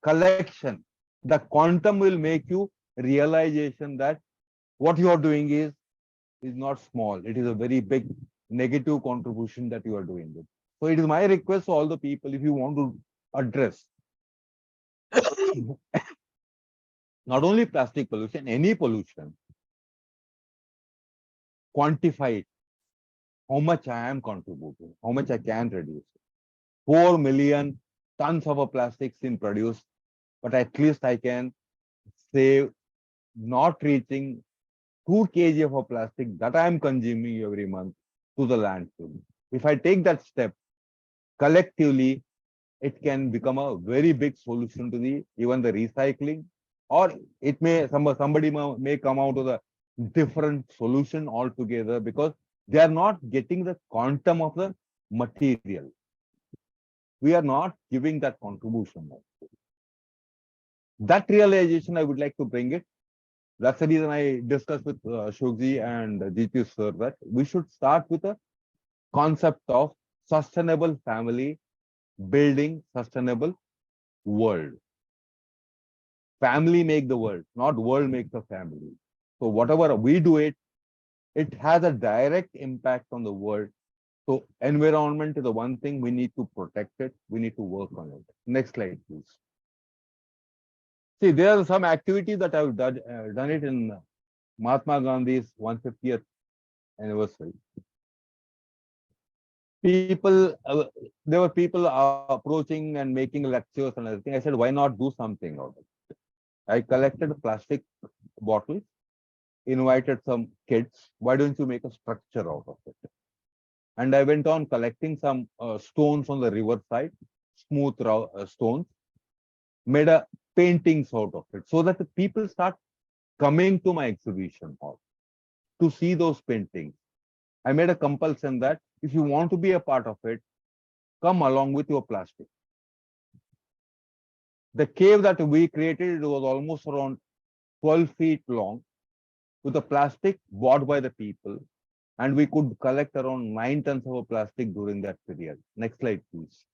collection, the quantum will make you realization that what you are doing is not small. It is a very big negative contribution that you are doing it. So it is my request to all the people, if you want to address not only plastic pollution, any pollution, quantify it, how much I am contributing, how much I can reduce. 4 million tons of a plastics in produced, but at least I can save not reaching 2 kg of a plastic that I am consuming every month to the landfill. If I take that step collectively, it can become a very big solution to the even the recycling, or it may somebody may come out with a different solution altogether because they are not getting the quantum of the material. We are not giving that contribution. That realization I would like to bring it. That's the reason I discussed with Shogji and GT sir that we should start with a concept of sustainable family building sustainable world. Family make the world, not world make the family. So whatever we do it has a direct impact on the world. So environment is the one thing we need to protect it. We need to work on it. Next slide, please. See, there are some activities that I've done it in Mahatma Gandhi's 150th anniversary. People, there were people approaching and making lectures and everything. I said, why not do something out of it? I collected plastic bottles, invited some kids. Why don't you make a structure out of it? And I went on collecting some stones on the riverside, smooth stones, made a paintings out of it, so that the people start coming to my exhibition hall to see those paintings. I made a compulsion that if you want to be a part of it, come along with your plastic. The cave that we created, it was almost around 12 feet long with the plastic bought by the people. And we could collect around 9 tons of plastic during that period. Next slide, please.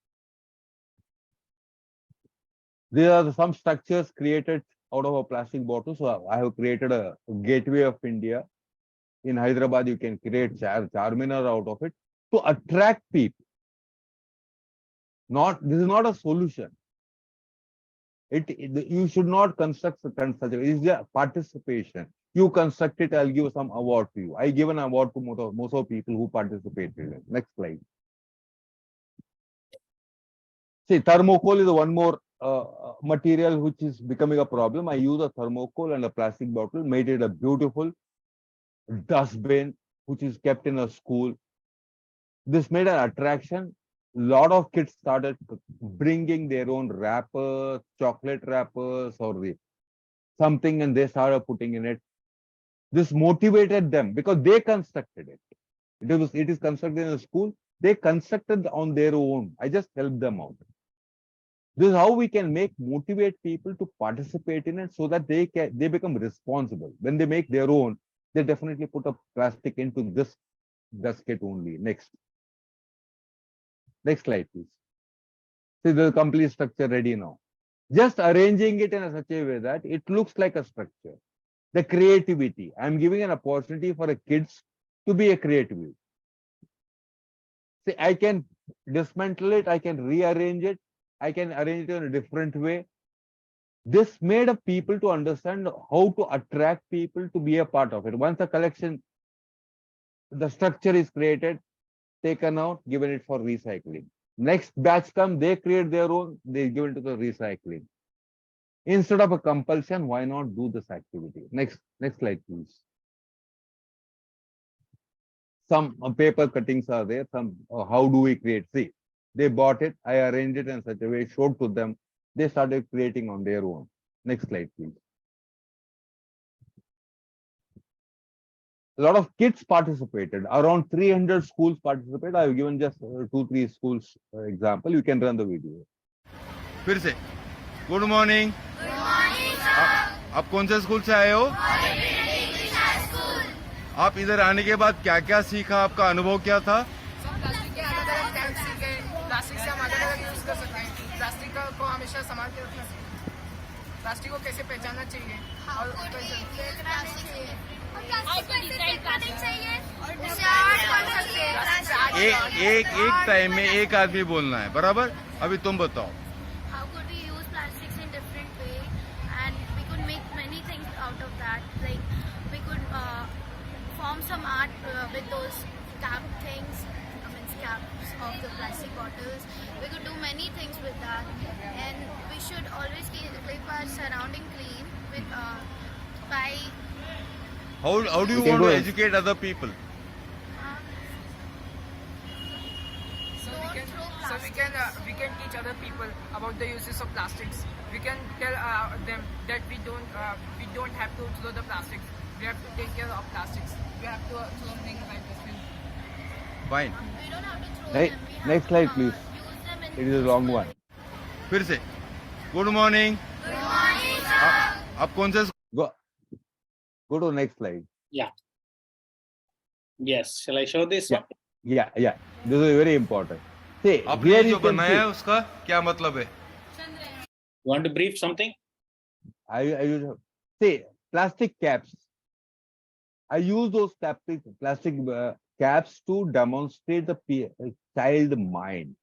There are some structures created out of a plastic bottle. So I have created a gateway of India. In Hyderabad, you can create Charminar out of it to attract people. This is not a solution. You should not construct such a. It is a participation. You construct it, I'll give some award to you. I give an award to most of people who participated. Next slide. See, thermocol is one more material which is becoming a problem. I use a thermocol and a plastic bottle, made it a beautiful dustbin, which is kept in a school. This made an attraction. Lot of kids started bringing their own wrappers, chocolate wrappers, or something, and they started putting in it. This motivated them because they constructed it. It is constructed in a school. They constructed on their own. I just helped them out. This is how we can motivate people to participate in it so that they become responsible. When they make their own, they definitely put a plastic into this basket only. Next slide, please. See, the complete structure ready now. Just arranging it in such a way that it looks like a structure. The creativity. I'm giving an opportunity for the kids to be a creative. See, I can dismantle it, I can rearrange it, I can arrange it in a different way. This made up people to understand how to attract people to be a part of it. Once the collection, the structure is created, taken out, given it for recycling. Next batch come, they create their own, they give it to the recycling. Instead of a compulsion, why not do this activity? Next slide, please. Some paper cuttings are there. Some how do we create? See, they bought it. I arranged it in such a way, showed to them. They started creating on their own. Next slide, please. A lot of kids participated. Around 300 schools participated. I've given just 2-3 schools example. You can run the video. फिर से good morning आप कौन से school से आए हो आप इधर आने के बाद क्या क्या सीखा आपका अनुभव क्या था प्लास्टिक के अलग अलग टाइप सीखे प्लास्टिक से हम अलग अलग यूज कर सकते हैं प्लास्टिक को हमेशा संभाल के रखना चाहिए प्लास्टिक को कैसे पहचानना चाहिए और एक टाइम में एक आदमी बोलना है बराबर अभी तुम बताओ How could we use plastics in different way, and we could make many things out of that. Like we could form some art with those cap things, caps of the plastic bottles. We could do many things with that, and we should always keep our surrounding clean with by. how do you want to educate other people So we can teach other people about the uses of plastics. We can tell them that we don't have to throw the plastics. We have to take care of plastics. We have to throw things like this. fine We don't have to throw Hey, them. We have next to, slide, please. Use them in It is a long one. फिर से good morning आप कौन से Go to next slide. Yes, shall I show this Yeah. one? Yeah. This is very important. See, आपने here जो you can बनाया है see. उसका क्या मतलब है You want to brief something? I use see plastic caps. I use those plastic caps to demonstrate the child mind.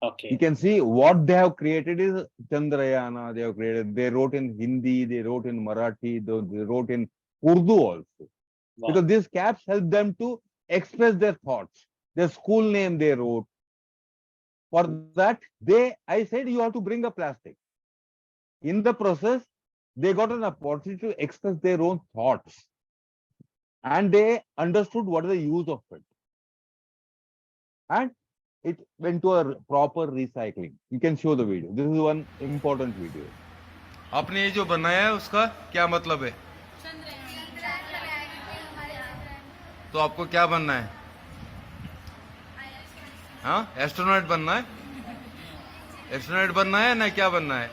Okay. You can see what they have created is Chandrayana. They have created. They wrote in Hindi. They wrote in Marathi. They wrote in Urdu also. Wow. Because these caps help them to express their thoughts. Their school name they wrote. For that, I said you have to bring a plastic. In the process, they got an opportunity to express their own thoughts. And they understood what is the use of it. And it went to a proper recycling. You can show the video. This is one important video. आपने ये जो बनाया है उसका क्या मतलब है तो आपको क्या बनना है हाँ एस्ट्रोनॉट बनना है एस्ट्रोनॉट बनना है ना क्या बनना है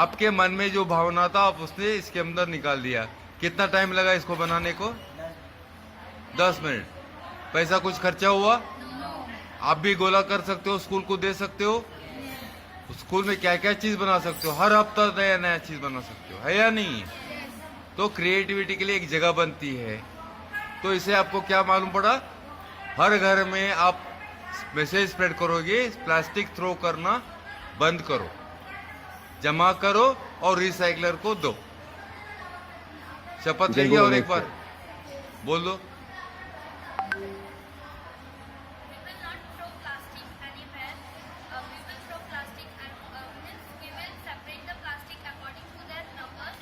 आपके मन में जो भावना था आप उसने इसके अंदर निकाल दिया कितना टाइम लगा इसको बनाने को 10 मिनट पैसा कुछ खर्चा हुआ आप भी गोला कर सकते हो स्कूल को दे सकते हो स्कूल में क्या क्या चीज बना सकते हो हर हफ्ता नया चीज बना सकते हो है या नहीं तो क्रिएटिविटी के लिए एक जगह बनती है तो इसे आपको क्या मालूम पड़ा हर घर में आप मैसेज स्प्रेड करोगे प्लास्टिक थ्रो करना बंद करो जमा करो और रिसाइकलर को दो शपथ लेंगे और एक बार बोल दो We will not throw plastic anywhere. We will throw plastic and we will separate the plastic according to their numbers,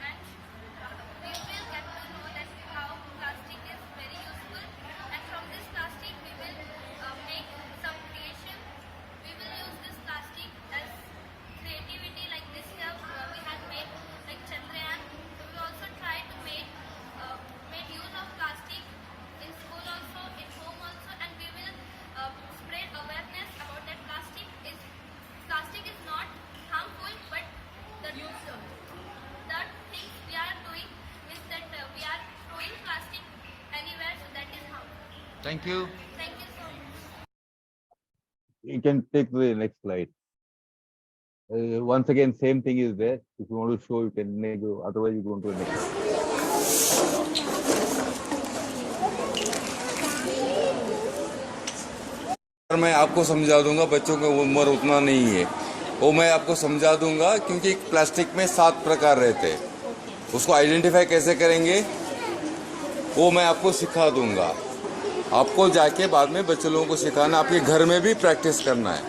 and we will get to know Thank you. Thank you so much. You can take the next slide. Once again, same thing is there. If you want to show, you can make. Otherwise, you go on to the next. मैं आपको समझा दूंगा, बच्चों की उम्र उतना नहीं है, वो मैं आपको समझा दूंगा, क्योंकि प्लास्टिक में 7 प्रकार रहते हैं, उसको आइडेंटिफाई कैसे करेंगे वो मैं आपको सिखा दूंगा। आपको जाके बाद में बच्चों लोगों को सिखाना, आपके घर में भी प्रैक्टिस करना है।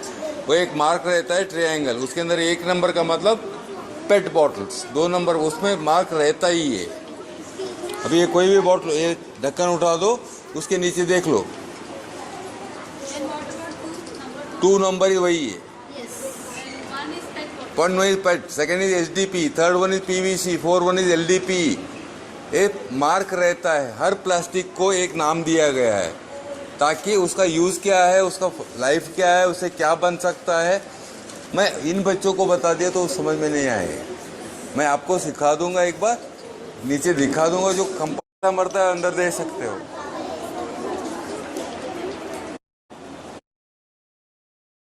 वो एक मार्क रहता है ट्रायंगल, उसके अंदर 1 नंबर का मतलब पेट बॉटल्स, 2 नंबर उसमें मार्क रहता ही है। अभी ये कोई भी बॉटल, ये ढक्कन उठा दो, उसके नीचे देख लो, 2 नंबर ही वही है। One is PET, second is SDP, third one is PVC, fourth one is LDP। एक मार्क रहता है, हर प्लास्टिक को एक नाम दिया गया है, ताकि उसका यूज़ क्या है, उसका लाइफ क्या है, उससे क्या बन सकता है। मैं इन बच्चों को बता दिया तो समझ में नहीं आए, मैं आपको सिखा दूंगा, एक बार नीचे दिखा दूंगा, जो कंपाउंड मरता है अंदर दे सकते हो।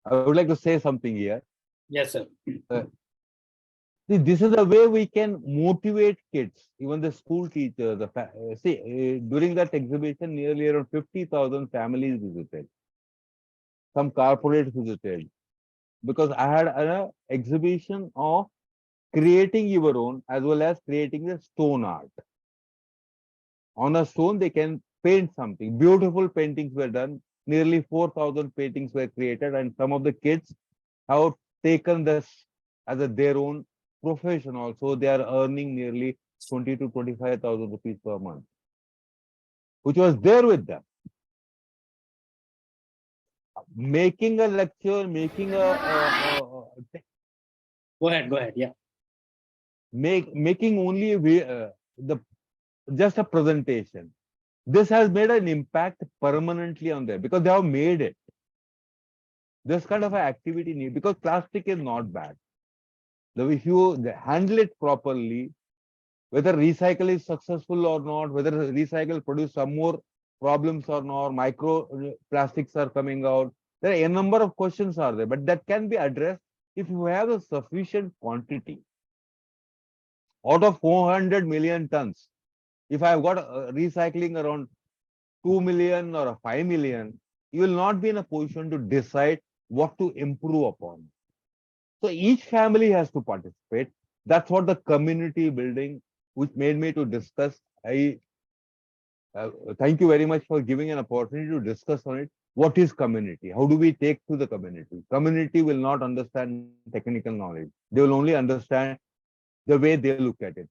I would like to say something here. Yes, sir. See, this is the way we can motivate kids, even the school teachers. During that exhibition, nearly around 50,000 families visited. Some corporates visited. Because I had an exhibition of creating your own as well as creating the stone art. On a stone, they can paint something. Beautiful paintings were done. Nearly 4,000 paintings were created, and some of the kids have taken this as their own profession also. They are earning nearly 20 to 25,000 rupees per month, which was there with them. Making a lecture, making Go ahead. Yeah. making only just a presentation. This has made an impact permanently on them because they have made it. This kind of an activity need, because plastic is not bad. If you handle it properly, whether recycle is successful or not, whether recycle produce some more problems or not, micro plastics are coming out. There are a number of questions are there, but that can be addressed if you have a sufficient quantity. Out of 400 million tons, if I have got recycling around 2 million or 5 million, you will not be in a position to decide what to improve upon. So each family has to participate. That's what the community building, which made me to discuss. I thank you very much for giving an opportunity to discuss on it. What is community? How do we take to the community? Community will not understand technical knowledge. They will only understand the way they look at it.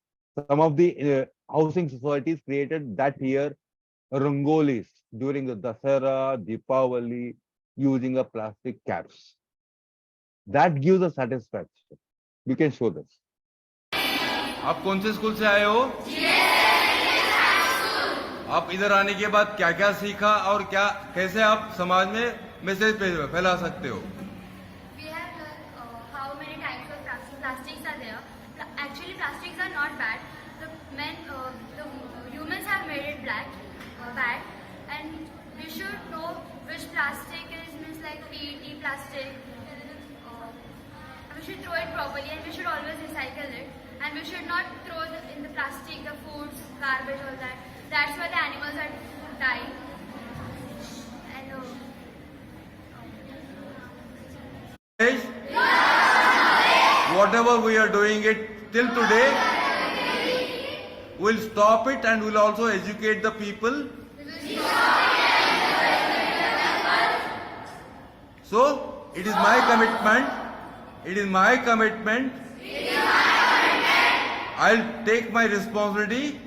Some of the housing societies created that year rangolis during the Dasara, Deepavali, using a plastic caps. That gives a satisfaction. We can show this. आप कौन से school से आए हो? आप इधर आने के बाद क्या क्या सीखा और क्या कैसे आप समाज में मैसेज फैला सकते हो? We have learned how many types of plastics are there. Actually, plastics are not bad. The humans have made it bad, and we should know which plastic is like PET plastic. We should throw it properly, and we should always recycle it. And we should not throw in the plastic, the foods, garbage, all that. That's why the animals are dying. And whatever we are doing it till today, we'll stop it and we'll also educate the people. So it is my commitment. I'll take my responsibility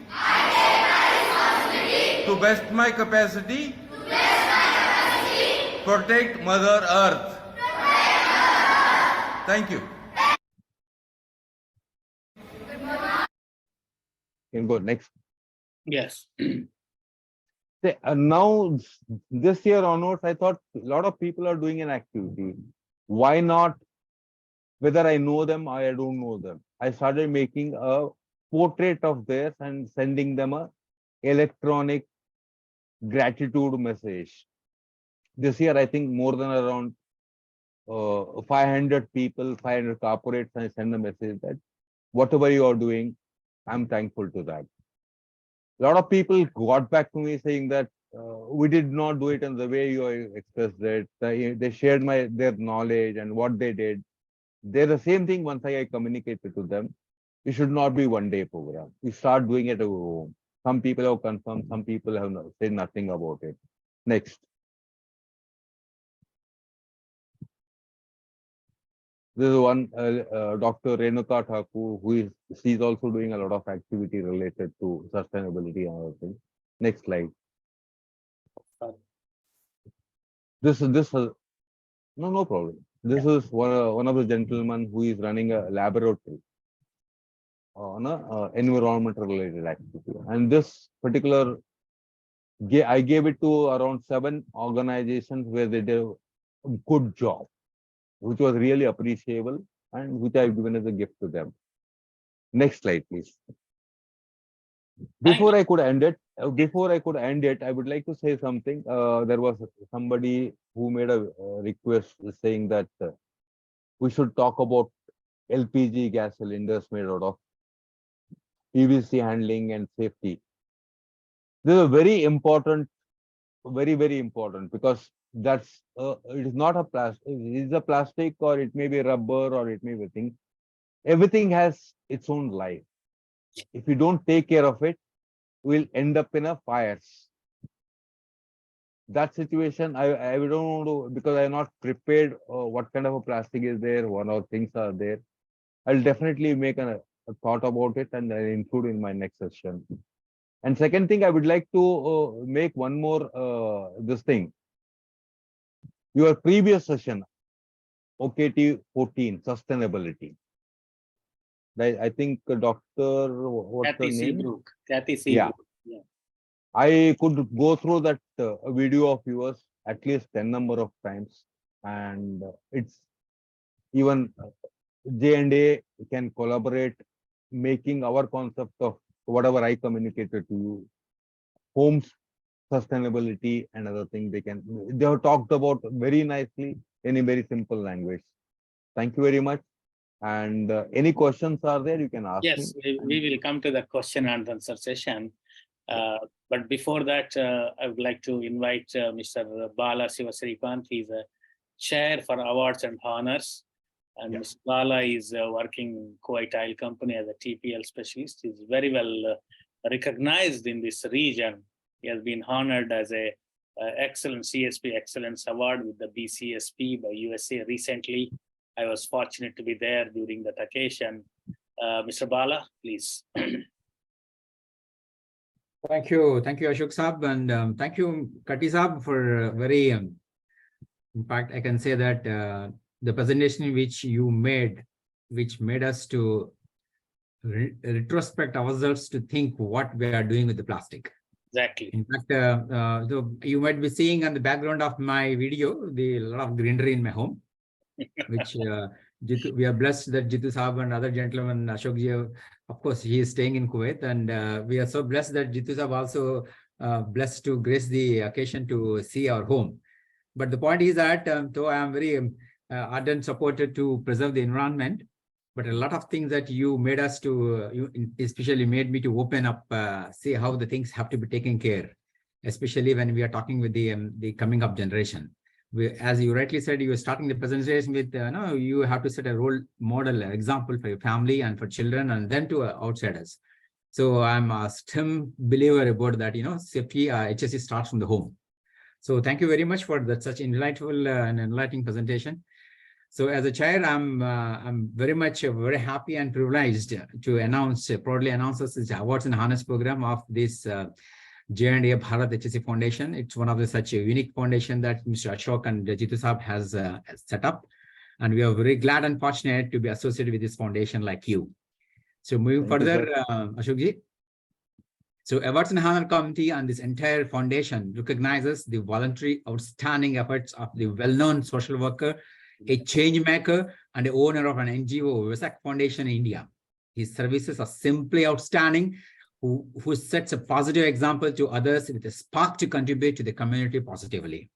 to best my capacity, protect Mother Earth. Thank you. Can go next. Yes. Now, this year onwards, I thought a lot of people are doing an activity. Why not? Whether I know them or I don't know them, I started making a portrait of theirs and sending them a electronic gratitude message. This year, I think more than around 500 people, 500 corporates, I send a message that whatever you are doing, I'm thankful to that. A lot of people got back to me saying that we did not do it in the way you expressed it. They shared their knowledge and what they did. They're the same thing once I communicated to them. It should not be one-day program. We start doing it at home. Some people have confirmed, some people have said nothing about it. Next. This is one Dr. Renuka Thakur, she's also doing a lot of activity related to sustainability and other things. Next slide. No problem. This is one of the gentlemen who is running a laboratory on a environmental related activity. And this particular, I gave it to around 7 organizations where they did a good job, which was really appreciable and which I've given as a gift to them. Next slide, please. Before I could end it, I would like to say something. There was somebody who made a request saying that we should talk about LPG gas cylinders made out of PVC handling and safety. This is very important, very important, because that's it is not a plastic. It is a plastic, or it may be rubber, or it may be a thing. Everything has its own life. If you don't take care of it, we'll end up in a fires. That situation, I don't want to, because I'm not prepared what kind of a plastic is there, what all things are there. I'll definitely make a thought about it and I'll include in my next session. And second thing, I would like to make one more this thing. Your previous session, OKT 14, sustainability. I think Dr. What's the name? Kathy Seabrook. Yeah. I could go through that video of yours at least 10 number of times, and it's even J&A can collaborate, making our concept of whatever I communicated to you, homes sustainability and other things they have talked about very nicely in a very simple language. Thank you very much. And any questions are there, you can ask me. Yes, we will come to the question and answer session. But before that, I would like to invite Mr. Bala Srikant. He's a chair for awards and honors. And Mr. Bala is working in Kuwait Oil Company as a TPL specialist. He's very well recognized in this region. He has been honored as a excellent CSP Excellence Award with the BCSP by USA recently. I was fortunate to be there during that occasion. Mr. Bala, please. Thank you, Ashok Saab, and thank you, Katti Saab, for very. In fact, I can say that the presentation which you made, which made us to retrospect ourselves to think what we are doing with the plastic. Exactly. In fact, so you might be seeing on the background of my video the lot of greenery in my home, which we are blessed that Jitu Saab and other gentlemen, Ashok ji, of course, he is staying in Kuwait, and we are so blessed that Jitu Saab also blessed to grace the occasion to see our home. But the point is that though I am very ardent supporter to preserve the environment, but a lot of things that you made us to, you especially made me to open up, see how the things have to be taken care, especially when we are talking with the coming up generation. As you rightly said, you are starting the presentation with, you have to set a role model, example for your family and for children, and then to outsiders. So I'm a firm believer about that, safety, HSE starts from the home. So thank you very much for that such enlightful and enlightening presentation. So as a chair, I'm very happy and privileged to proudly announce this awards and honors program of this J&A Bharat HSE Foundation. It's one of the such a unique foundation that Mr. Ashok and Jitu Saab has set up. And we are very glad and fortunate to be associated with this foundation like you. So moving further, Ashok ji. So Awards and Honor Committee and this entire foundation recognizes the voluntary outstanding efforts of the well-known social worker, a change maker, and the owner of an NGO, Vesak Foundation in India. His services are simply outstanding, who sets a positive example to others with a spark to contribute to the community positively.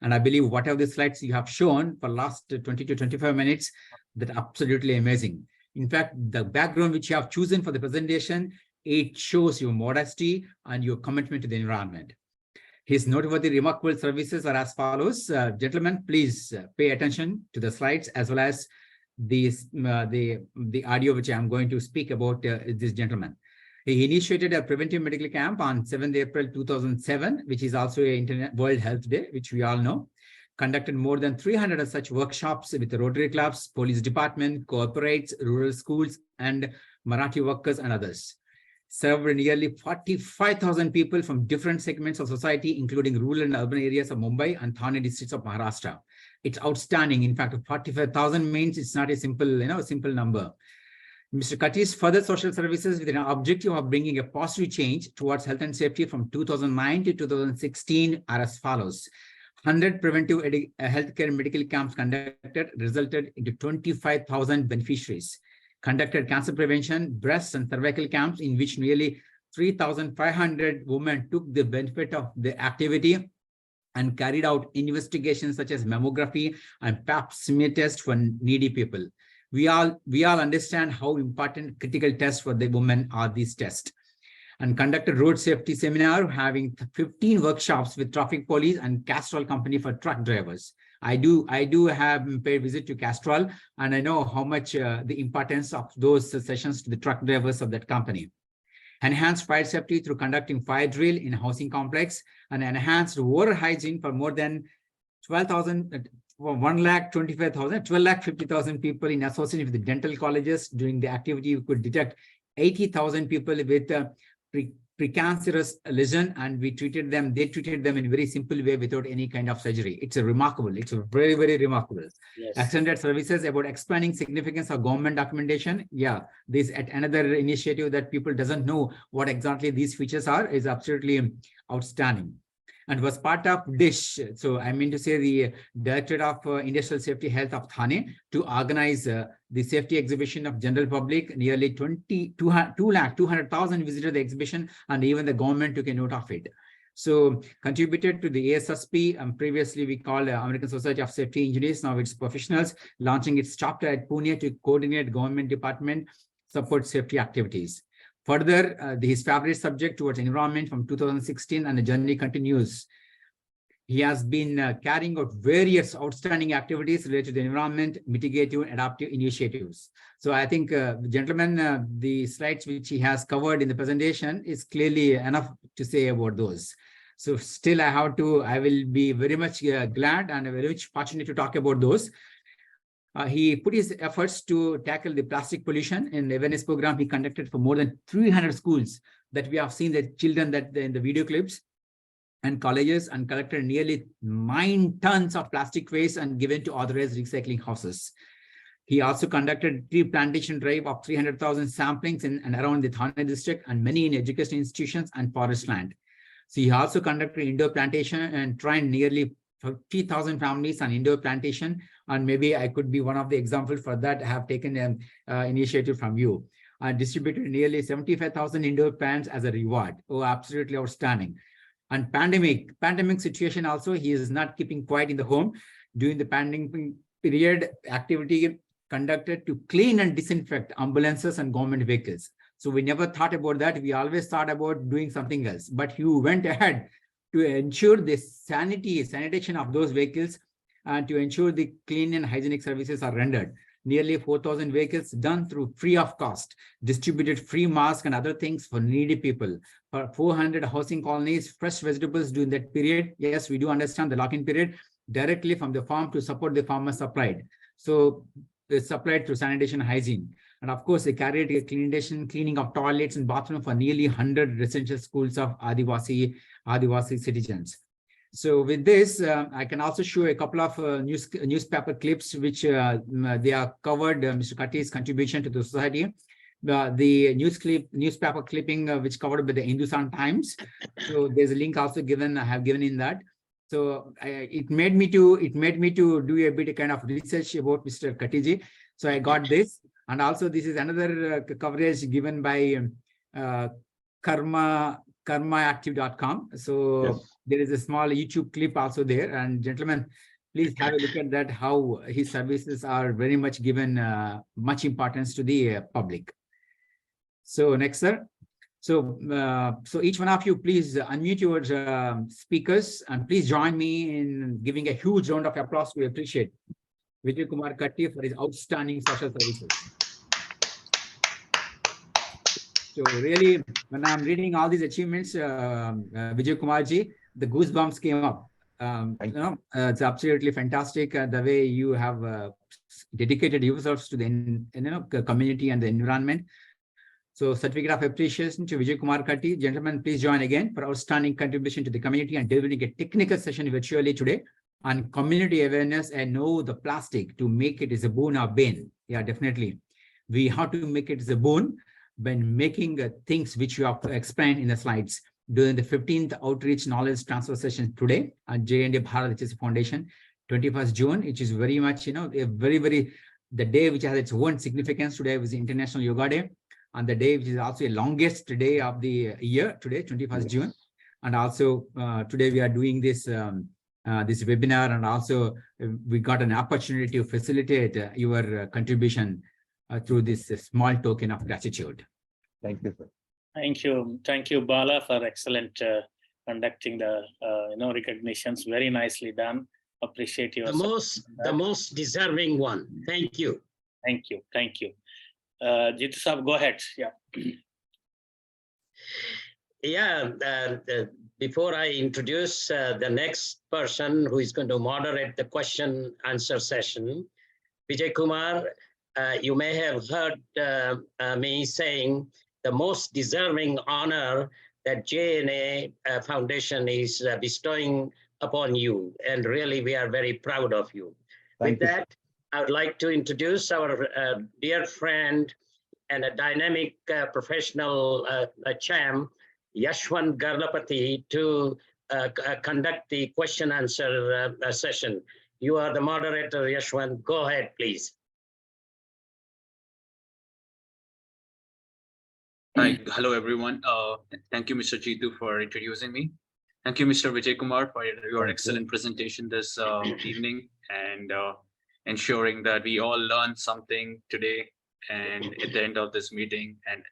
And I believe whatever the slides you have shown for last 20 to 25 minutes, that absolutely amazing. In fact, the background which you have chosen for the presentation, it shows your modesty and your commitment to the environment. His noteworthy remarkable services are as follows. Gentlemen, please pay attention to the slides as well as the audio which I'm going to speak about this gentleman. He initiated a preventive medical camp on 7th April 2007, which is also a Internet World Health Day, which we all know. Conducted more than 300 of such workshops with the Rotary clubs, police department, corporates, rural schools, and Marathi workers and others. Served nearly 45,000 people from different segments of society, including rural and urban areas of Mumbai and Thane districts of Maharashtra. It's outstanding. In fact, 45,000 means it's not a simple, simple number. Mr. Katti's further social services with an objective of bringing a positive change towards health and safety from 2009 to 2016 are as follows. 100 preventive healthcare medical camps conducted resulted into 25,000 beneficiaries. Conducted cancer prevention, breast and cervical camps in which nearly 3,500 women took the benefit of the activity and carried out investigations such as mammography and pap smear test for needy people. We all understand how important critical tests for the women are these tests. And conducted road safety seminar having 15 workshops with traffic police and Castrol company for truck drivers. I do have paid visit to Castrol, and I know how much the importance of those sessions to the truck drivers of that company. Enhanced fire safety through conducting fire drill in housing complex, and enhanced water hygiene for more than 1,25,000 people in association with the dental colleges. During the activity, we could detect 80,000 people with precancerous lesion, and they treated them in a very simple way without any kind of surgery. It's remarkable. It's very, very remarkable. Yes. Extended services about expanding significance of government documentation. Yeah, this at another initiative that people doesn't know what exactly these features are is absolutely outstanding. And was part of DISH. So I mean to say the Directorate of Industrial Safety Health of Thane to organize the safety exhibition of general public. Nearly 200,000 visited the exhibition, and even the government took a note of it. So contributed to the ASSP, previously we called American Society of Safety Engineers, now it's professionals, launching its chapter at Pune to coordinate government department support safety activities. Further, his favorite subject towards environment from 2016, and the journey continues. He has been carrying out various outstanding activities related to the environment, mitigative and adaptive initiatives. So I think, gentlemen, the slides which he has covered in the presentation is clearly enough to say about those. So still I will be very much glad and very much fortunate to talk about those. He put his efforts to tackle the plastic pollution in the awareness program he conducted for more than 300 schools that we have seen the children that in the video clips and colleges, and collected nearly 9 tons of plastic waste and given to authorized recycling houses. He also conducted tree plantation drive of 300,000 samplings in and around the Thane district and many in education institutions and forest land. So he also conducted indoor plantation and trained nearly 50,000 families on indoor plantation, and maybe I could be one of the examples for that. I have taken an initiative from you. I distributed nearly 75,000 indoor plants as a reward. Oh, absolutely outstanding. And pandemic situation also, he is not keeping quiet in the home. During the pandemic period, activity conducted to clean and disinfect ambulances and government vehicles. So we never thought about that. We always thought about doing something else. But you went ahead to ensure the sanitation of those vehicles and to ensure the clean and hygienic services are rendered. Nearly 4,000 vehicles done through free of cost, distributed free masks and other things for needy people. For 400 housing colonies, fresh vegetables during that period. Yes, we do understand the lock-in period, directly from the farm to support the farmers supplied. So they supplied through sanitation and hygiene. And of course, they carried a cleaning of toilets and bathrooms for nearly 100 residential schools of Adivasi citizens. So with this, I can also show a couple of newspaper clips which they are covered Mr. Katti's contribution to the society. The newspaper clipping which covered by the Hindustan Times. So there's a link also given. I have given in that. So it made me to do a bit of kind of research about Mr. Katti. So I got this, and also this is another coverage given by karmaactive.com. So Yes. there is a small YouTube clip also there. And gentlemen, please have a look at that, how his services are very much given much importance to the public. So next, sir. So, so each one of you, please unmute your speakers and please join me in giving a huge round of applause. We appreciate Vijaykumar Katti for his outstanding social services. So really, when I'm reading all these achievements, Vijaykumar ji, the goosebumps came up. It's absolutely fantastic the way you have dedicated yourselves to the community and the environment. So certificate of appreciation to Vijaykumar Katti. Gentlemen, please join again for outstanding contribution to the community and delivering a technical session virtually today on community awareness and know the plastic to make it is a boon or bane. Yeah, definitely. We have to make it as a boon when making things which you have explained in the slides during the 15th outreach knowledge transfer session today at J&A Bharat, which is a foundation, 21st June, which is very much, a very, the day which has its own significance. Today was the International Yoga Day. On the day which is also the longest day of the year, today, 21st June. And also today we are doing this this webinar, and also we got an opportunity to facilitate your contribution through this small token of gratitude. Thank you, sir. Thank you, Bala, for excellent conducting the recognitions. Very nicely done. Appreciate your the most deserving one. Thank you. Thank you. Jitu Saab, go ahead. Yeah. Yeah. Before I introduce the next person who is going to moderate the question answer session, Vijaykumar, you may have heard me saying the most deserving honor that JNA Foundation is bestowing upon you. And really, we are very proud of you. With that, I would like to introduce our dear friend and a dynamic professional champ, Yashwant Garlapati, to conduct the question answer session. You are the moderator, Yashwant. Go ahead, please. Hi, hello everyone. Thank you, Mr. Jitu, for introducing me. Thank you, Mr. Vijaykumar, for your excellent presentation this evening and ensuring that we all learn something today and at the end of this meeting. And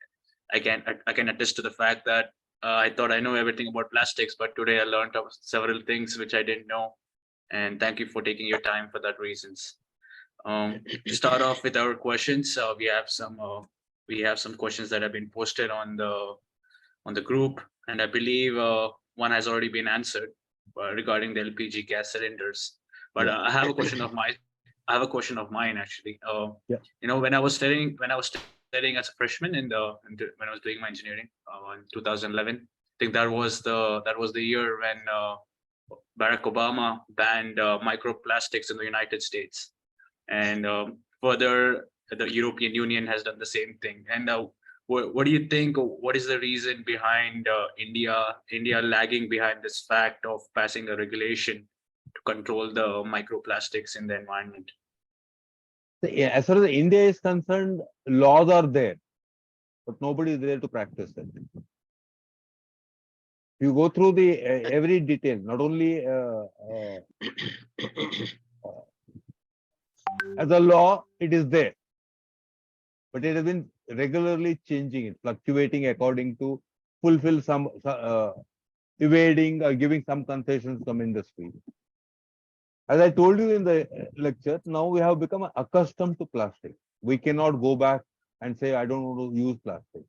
I can attest to the fact that I thought I know everything about plastics, but today I learned of several things which I didn't know. And thank you for taking your time for that reasons. To start off with our questions, we have some questions that have been posted on the group, and I believe one has already been answered regarding the LPG gas cylinders. But I have a question of mine. Actually. When I was studying as a freshman when I was doing my engineering in 2011, I think that was the year when Barack Obama banned microplastics in the United States, and further the European Union has done the same thing. And what do you think? What is the reason behind India lagging behind this fact of passing a regulation to control the microplastics in the environment? As far as India is concerned, laws are there, but nobody is there to practice it. You go through the every detail, not only as a law, it is there, but it has been regularly changing, it fluctuating according to fulfill some evading or giving some concessions to some industry. As I told you in the lecture, now we have become accustomed to plastic. We cannot go back and say, I don't want to use plastic.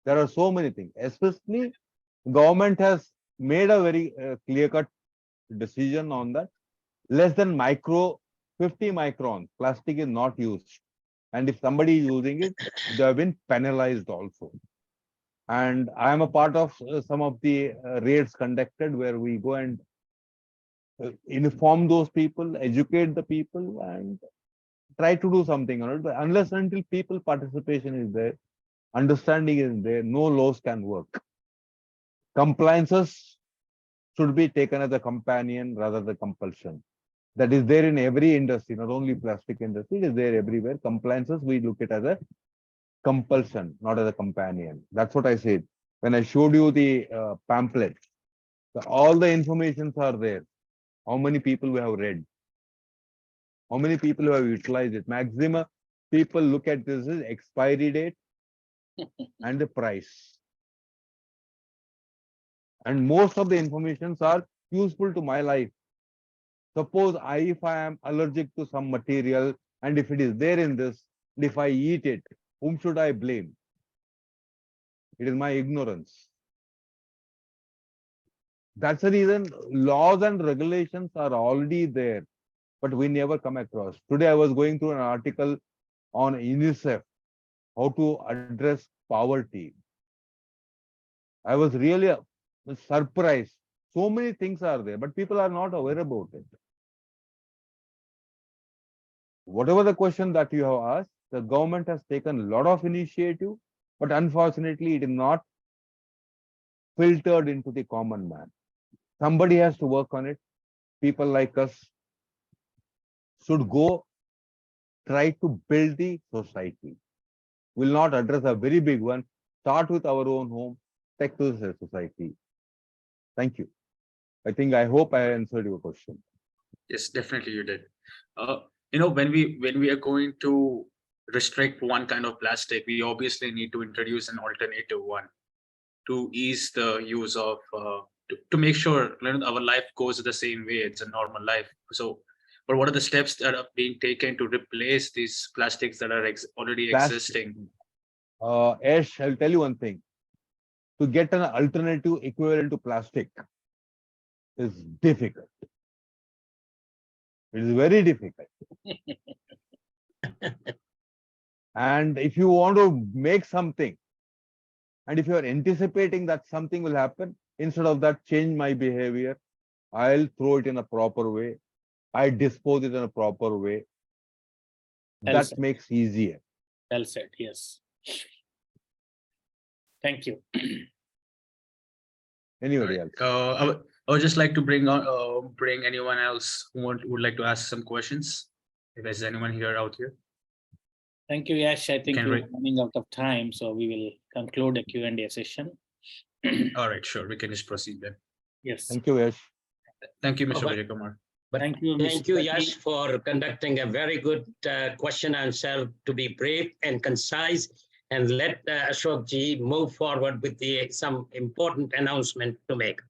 There are so many things, especially government has made a very clear-cut decision on that. Less than 50 microns, plastic is not used. And if somebody is using it, they have been penalized also. And I am a part of some of the raids conducted where we go and inform those people, educate the people, and try to do something on it. But unless until people participation is there, understanding is there, no laws can work. Compliances should be taken as a companion rather than compulsion. That is there in every industry, not only plastic industry, it is there everywhere. Compliances, we look at as a compulsion, not as a companion. That's what I said. when I showed you the pamphlet, all the informations are there. How many people we have read? How many people who have utilized it? Maximum people look at this as expiry date and the price. And most of the informations are useful to my life. Suppose if I am allergic to some material and if it is there in this, and if I eat it, whom should I blame? It is my ignorance. That's the reason laws and regulations are already there, but we never come across. Today I was going through an article on UNICEF, how to address poverty. I was really surprised. So many things are there, but people are not aware about it. Whatever the question that you have asked, the government has taken a lot of initiative, but unfortunately it is not filtered into the common man. Somebody has to work on it. People like us should go try to build the society. We'll not address a very big one. Start with our own home, take to the society. Thank you. I hope I answered your question. Yes, definitely you did. When we are going to restrict one kind of plastic, we obviously need to introduce an alternative one to ease the use of to make sure our life goes the same way. It's a normal life. So, but what are the steps that are being taken to replace these plastics that are already existing? Ash, I'll tell you one thing. To get an alternative equivalent to plastic is difficult. It is very difficult. And if you want to make something, and if you are anticipating that something will happen, instead of that, change my behavior. I'll throw it in a proper way. I dispose it in a proper way. That makes easier. Well said, yes. Thank you. Anybody else? I would just like to bring anyone else who would like to ask some questions. If there's anyone out here. Thank you, Yash. I think we're running out of time, so we will conclude the Q&A session. All right, sure. We can just proceed then. Yes. Thank you, Yash. Thank you, Mr. Vijaykumar. Thank you, Thank you, Yash, for conducting a very good question answer to be brief and concise. And let Ashok ji move forward with some important announcement to make.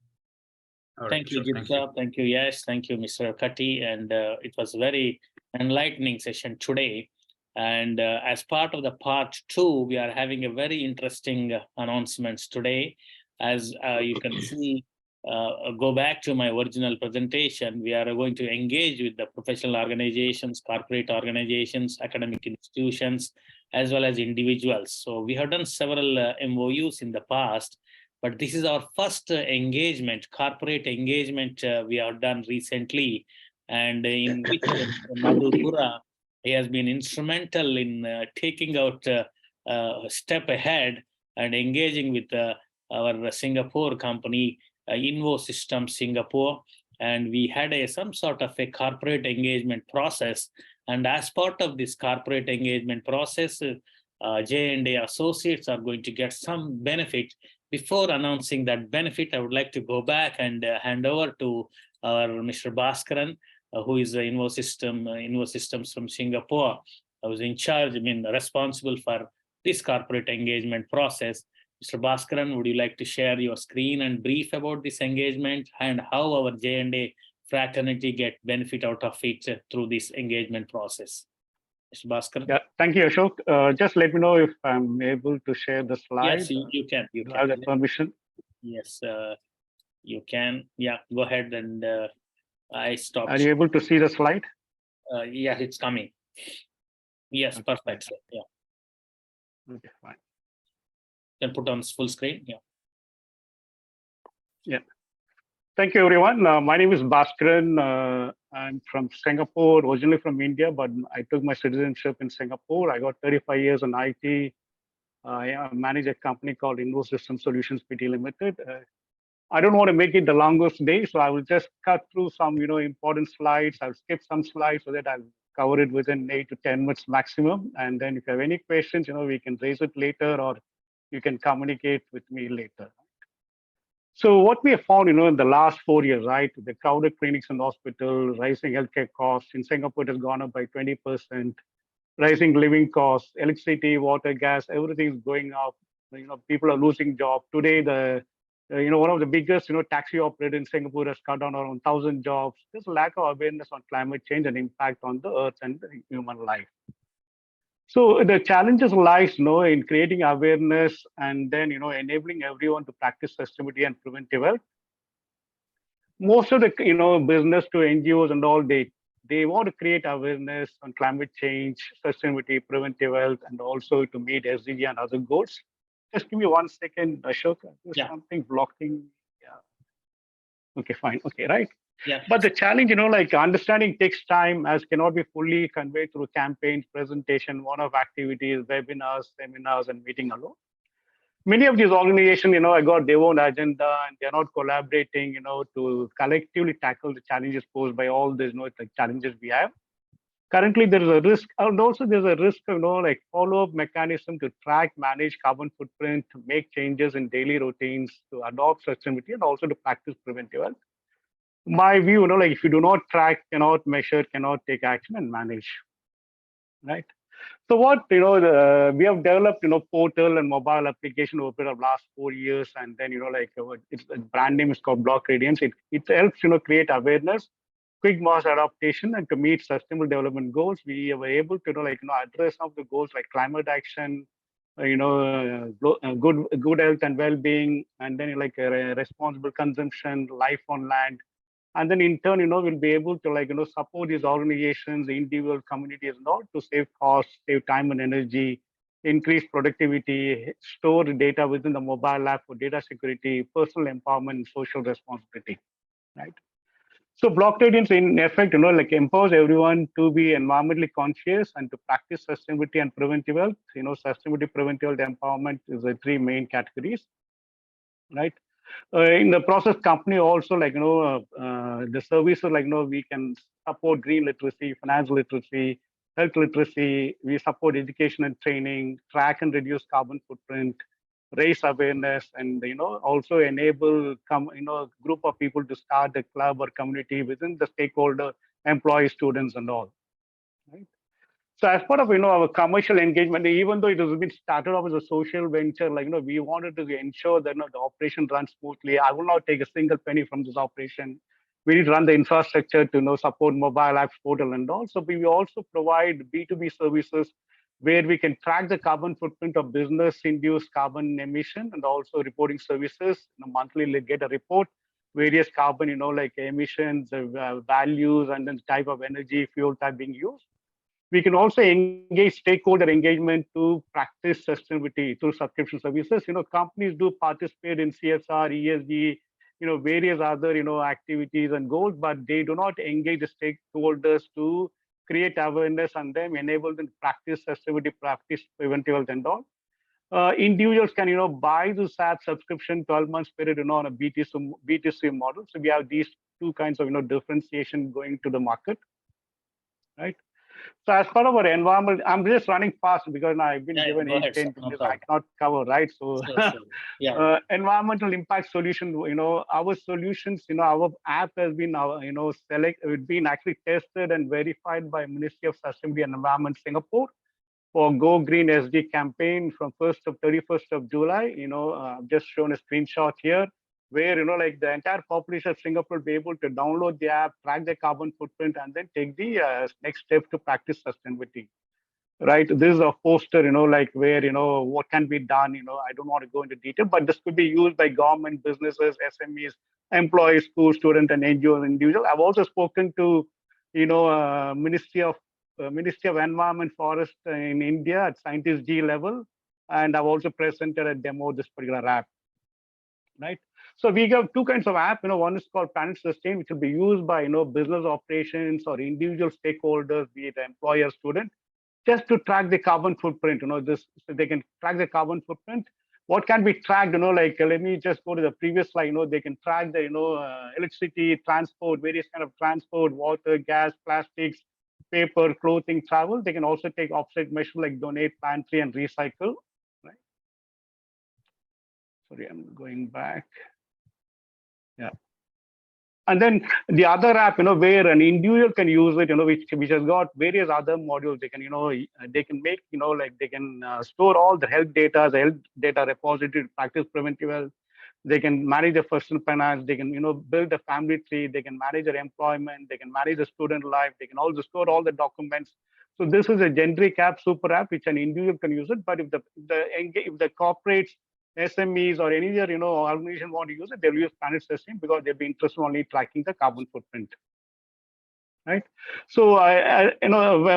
Thank you, Jitha. Thank you, Yash. Thank you, Mr. Katti. And it was a very enlightening session today. And as part of the part 2, we are having a very interesting announcements today. As you can see, go back to my original presentation, we are going to engage with the professional organizations, corporate organizations, academic institutions, as well as individuals. So we have done several MOUs in the past, but this is our first engagement, corporate engagement we have done recently, and in which Madhupura, he has been instrumental in taking out a step ahead and engaging with our Singapore company, Invo Systems Singapore, and we had some sort of a corporate engagement process. And as part of this corporate engagement process, J&A associates are going to get some benefit. Before announcing that benefit, I would like to go back and hand over to our Mr. Bhaskaran, who is the Invo Systems from Singapore. I was in charge, responsible for this corporate engagement process. Mr. Bhaskaran, would you like to share your screen and brief about this engagement and how our J&A fraternity get benefit out of it through this engagement process? Mr. Bhaskaran? Yeah, thank you, Ashok. Just let me know if I'm able to share the slide. Yes, you can. You can. I have the permission. Yes, you can. Yeah, go ahead and I stopped. Are you able to see the slide? Yeah, it's coming. Yes, okay. Perfect. Sir. Yeah. Okay, fine. Then put on full screen. Yeah. Yeah. Thank you, everyone. My name is Bhaskaran. I'm from Singapore, originally from India, but I took my citizenship in Singapore. I got 35 years in IT. I manage a company called Invo System Solutions Pty Limited. I don't want to make it the longest day, so I will just cut through some, important slides. I'll skip some slides so that I'll cover it within 8 to 10 minutes maximum. And then if you have any questions, we can raise it later, or you can communicate with me later. So what we have found, in the last 4 years, right, the crowded clinics and hospitals, rising healthcare costs in Singapore has gone up by 20%, rising living costs, electricity, water, gas, everything is going up. People are losing jobs. Today, one of the biggest, taxi operator in Singapore has cut down around 1,000 jobs. There's a lack of awareness on climate change and impact on the earth and the human life. So the challenges lies, in creating awareness and then, enabling everyone to practice sustainability and preventive health. Most of the, business to NGOs and all, they want to create awareness on climate change, sustainability, preventive health, and also to meet SDG and other goals. Just give me 1 second, Ashok. There's something blocking. Yeah. Okay, fine. Okay, right. Yeah. But the challenge, understanding takes time, as cannot be fully conveyed through campaigns, presentation, one-off activities, webinars, seminars, and meeting alone. Many of these organizations, I got their own agenda and they're not collaborating, to collectively tackle the challenges posed by all these, challenges we have. Currently, there is a risk, and also there's a risk of, follow-up mechanism to track, manage carbon footprint, to make changes in daily routines, to adopt sustainability, and also to practice preventive health. My view, if you do not track, cannot measure, cannot take action and manage, right? So what, we have developed, portal and mobile application over the last 4 years. And then, its brand name is called Block Radiance. It helps, create awareness, quick mass adaptation, and to meet sustainable development goals. We were able to, address some of the goals like climate action, good health and well-being, and then responsible consumption, life on land. And then in turn, we'll be able to support these organizations, individual communities, and all to save costs, save time and energy, increase productivity, store data within the mobile app for data security, personal empowerment, and social responsibility, right? So Block Radiance, in effect, empowers everyone to be environmentally conscious and to practice sustainability and preventive health. Sustainability, preventive health, empowerment is the 3 main categories, right? In the process, company also the services we can support green literacy, financial literacy, health literacy. We support education and training, track and reduce carbon footprint, raise awareness, and also enable a group of people to start a club or community within the stakeholder, employees, students, and all. Right? So as part of our commercial engagement, even though it has been started off as a social venture, we wanted to ensure that the operation runs smoothly. I will not take a single penny from this operation. We need to run the infrastructure to support mobile apps, portal, and all. So we also provide B2B services where we can track the carbon footprint of business-induced carbon emission, and also reporting services. Monthly get a report, various carbon, emissions, values, and then type of energy, fuel type being used. We can also engage stakeholder engagement to practice sustainability through subscription services. Companies do participate in CSR, ESG, various other, activities and goals, but they do not engage the stakeholders to create awareness and then enable them to practice sustainability, practice preventive health and all. Individuals can, buy the SAP subscription 12 months period, on a B2C model. So we have these 2 kinds of, differentiation going to the market, right? So as part of our environment, I'm just running fast because I've been given 8-10 minutes. I cannot cover, right? So Yeah. Environmental impact solution, our solutions, our app has been, it's been actually tested and verified by Ministry of Sustainability and Environment Singapore for Go Green SD campaign from 1st to 31st of July. I've just shown a screenshot here, where the entire population of Singapore will be able to download the app, track their carbon footprint, and then take the next step to practice sustainability. Right? This is a poster, where what can be done. I don't want to go into detail, but this could be used by government, businesses, SMEs, employees, school students, and NGOs, individuals. I've also spoken to Ministry of Environment Forest in India at scientist G level, and I've also presented a demo of this particular app. Right? So we have 2 kinds of app. One is called Planet Sustain, which will be used by business operations or individual stakeholders, be it employer, student, just to track the carbon footprint. So they can track the carbon footprint. What can be tracked? Let me just go to the previous slide. They can track the electricity, transport, various kind of transport, water, gas, plastics, paper, clothing, travel. They can also take offset measures like donate, plant tree, and recycle. Sorry, I'm going back. Yeah. And then the other app, where an individual can use it, which has got various other modules. They can, they can make, like they can store all the health data, the health data repository to practice preventive health. They can manage their personal finance. They can, build a family tree. They can manage their employment. They can manage the student life. They can also store all the documents. So this is a generic app, super app, which an individual can use it. But if the corporates, SMEs or any other organization want to use it, they'll use Planet System because they'll be interested only tracking the carbon footprint. Right. So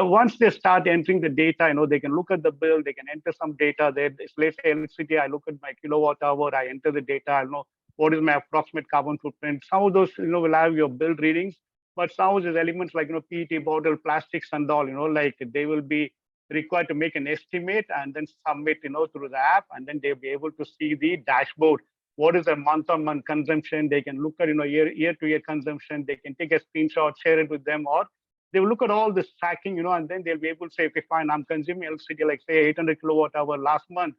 once they start entering the data, they can look at the bill, they can enter some data there. Let's say electricity, I look at my kilowatt hour, I enter the data, I know what is my approximate carbon footprint. Some of those, will have your bill readings, but some of these elements like, PET bottle, plastics and all, like they will be required to make an estimate and then submit, through the app, and then they'll be able to see the dashboard. What is their month-on-month consumption? They can look at, year-to-year consumption. They can take a screenshot, share it with them, or they will look at all this tracking, and then they'll be able to say, okay, fine, I'm consuming electricity, like say 800 kilowatt hour last month.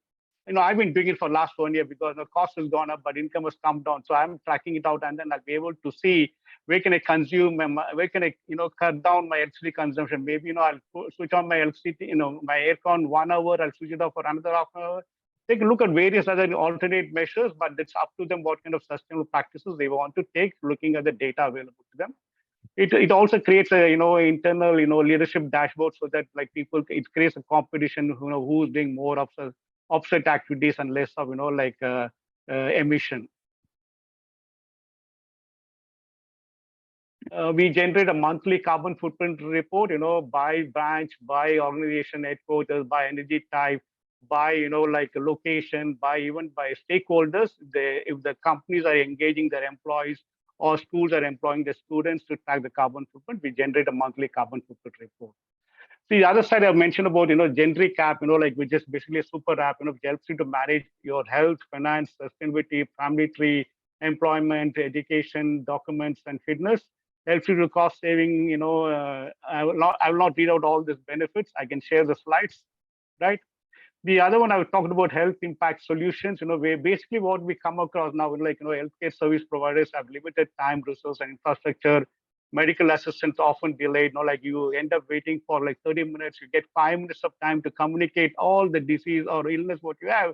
I've been doing it for last 1 year because the cost has gone up, but income has come down. So I'm tracking it out, and then I'll be able to see where can I consume, where can I, cut down my electricity consumption. Maybe, I'll switch on my electricity, my aircon 1 hour, I'll switch it off for another half an hour. They can look at various other alternate measures, but it's up to them what kind of sustainable practices they want to take, looking at the data available to them. It also creates a internal leadership dashboard so that like people, it creates a competition, who's doing more of offset activities and less of emission. We generate a monthly carbon footprint report, by branch, by organization headquarters, by energy type, by location, even by stakeholders. If the companies are engaging their employees or schools are employing the students to track the carbon footprint, we generate a monthly carbon footprint report. The other side I've mentioned about, generic app, which is basically a super app, which helps you to manage your health, finance, sustainability, family tree, employment, education, documents, and fitness. Helps you to cost saving, I will not read out all these benefits. I can share the slides, right? The other one I was talking about health impact solutions, where basically what we come across now, healthcare service providers have limited time, resource, and infrastructure. Medical assistance often delayed, like you end up waiting for like 30 minutes, you get 5 minutes of time to communicate all the disease or illness what you have.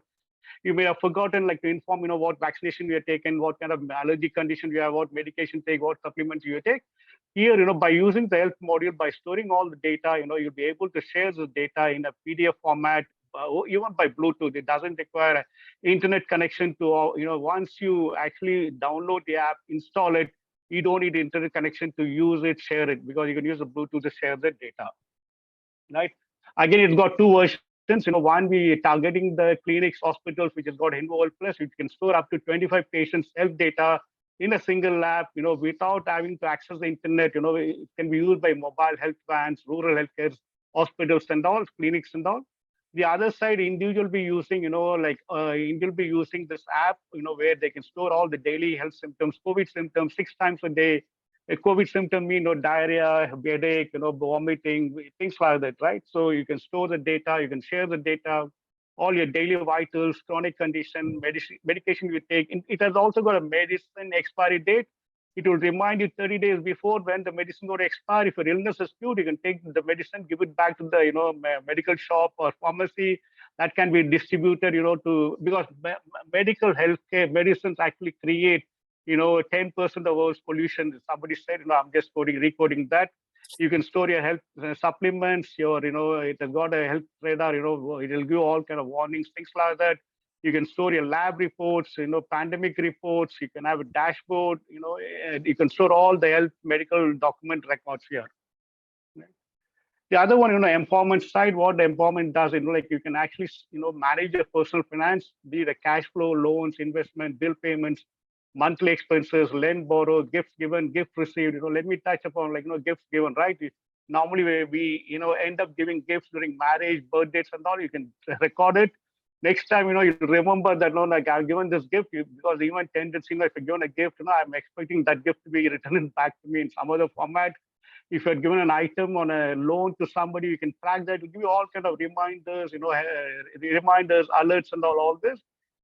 You may have forgotten like to inform, what vaccination you have taken, what kind of allergy condition you have, what medication take, what supplements you take. Here, by using the health module, by storing all the data, you'll be able to share the data in a PDF format, even by Bluetooth. It doesn't require internet connection to, once you actually download the app, install it, you don't need internet connection to use it, share it, because you can use the Bluetooth to share the data, right? Again, it's got two versions. One, we targeting the clinics, hospitals, which has got Involve Plus, which can store up to 25 patients' health data in a single app, without having to access the internet. It can be used by mobile health vans, rural healthcare, hospitals and all, clinics and all. The other side, individual will be using, individual be using this app, where they can store all the daily health symptoms, COVID symptoms 6 times a day. A COVID symptom mean diarrhea, headache, vomiting, things like that, right? So you can store the data, you can share the data, all your daily vitals, chronic condition, medication you take. It has also got a medicine expiry date. It will remind you 30 days before when the medicine will expire. If your illness is cured, you can take the medicine, give it back to the medical shop or pharmacy. That can be distributed, because medical healthcare medicines actually create 10% of Earth's pollution. Somebody said, I'm just recoding that. You can store your health supplements, it has got a health radar, it will give all kind of warnings, things like that. You can store your lab reports, pandemic reports. You can have a dashboard, you can store all the health medical document records here. The other one, empowerment side, what the empowerment does, you can actually, manage your personal finance, be the cash flow, loans, investment, bill payments, monthly expenses, lend, borrow, gifts given, gift received. Let me touch upon gifts given, right? Normally we end up giving gifts during marriage, birthdays and all. You can record it. Next time, you remember that, I've given this gift, because even tendency, if you're given a gift, I'm expecting that gift to be returned back to me in some other format. If you're given an item on a loan to somebody, you can track that. It will give you all kind of reminders, reminders, alerts and all this.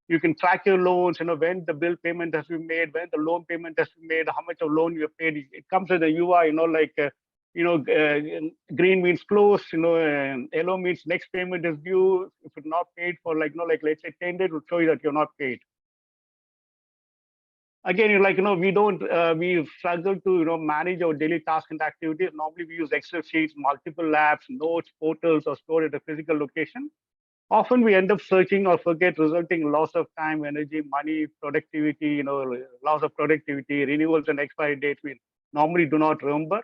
You can track your loans, when the bill payment has been made, when the loan payment has been made, how much of loan you have paid. It comes with a UI, green means closed, yellow means next payment is due. If it's not paid for let's say 10 days, it will show you that you're not paid. Again, we struggle to, manage our daily tasks and activities. Normally we use Excel sheets, multiple labs, notes, portals, or stored at a physical location. Often we end up searching or forget, resulting in loss of time, energy, money, productivity, loss of productivity, renewals and expiry dates we normally do not remember.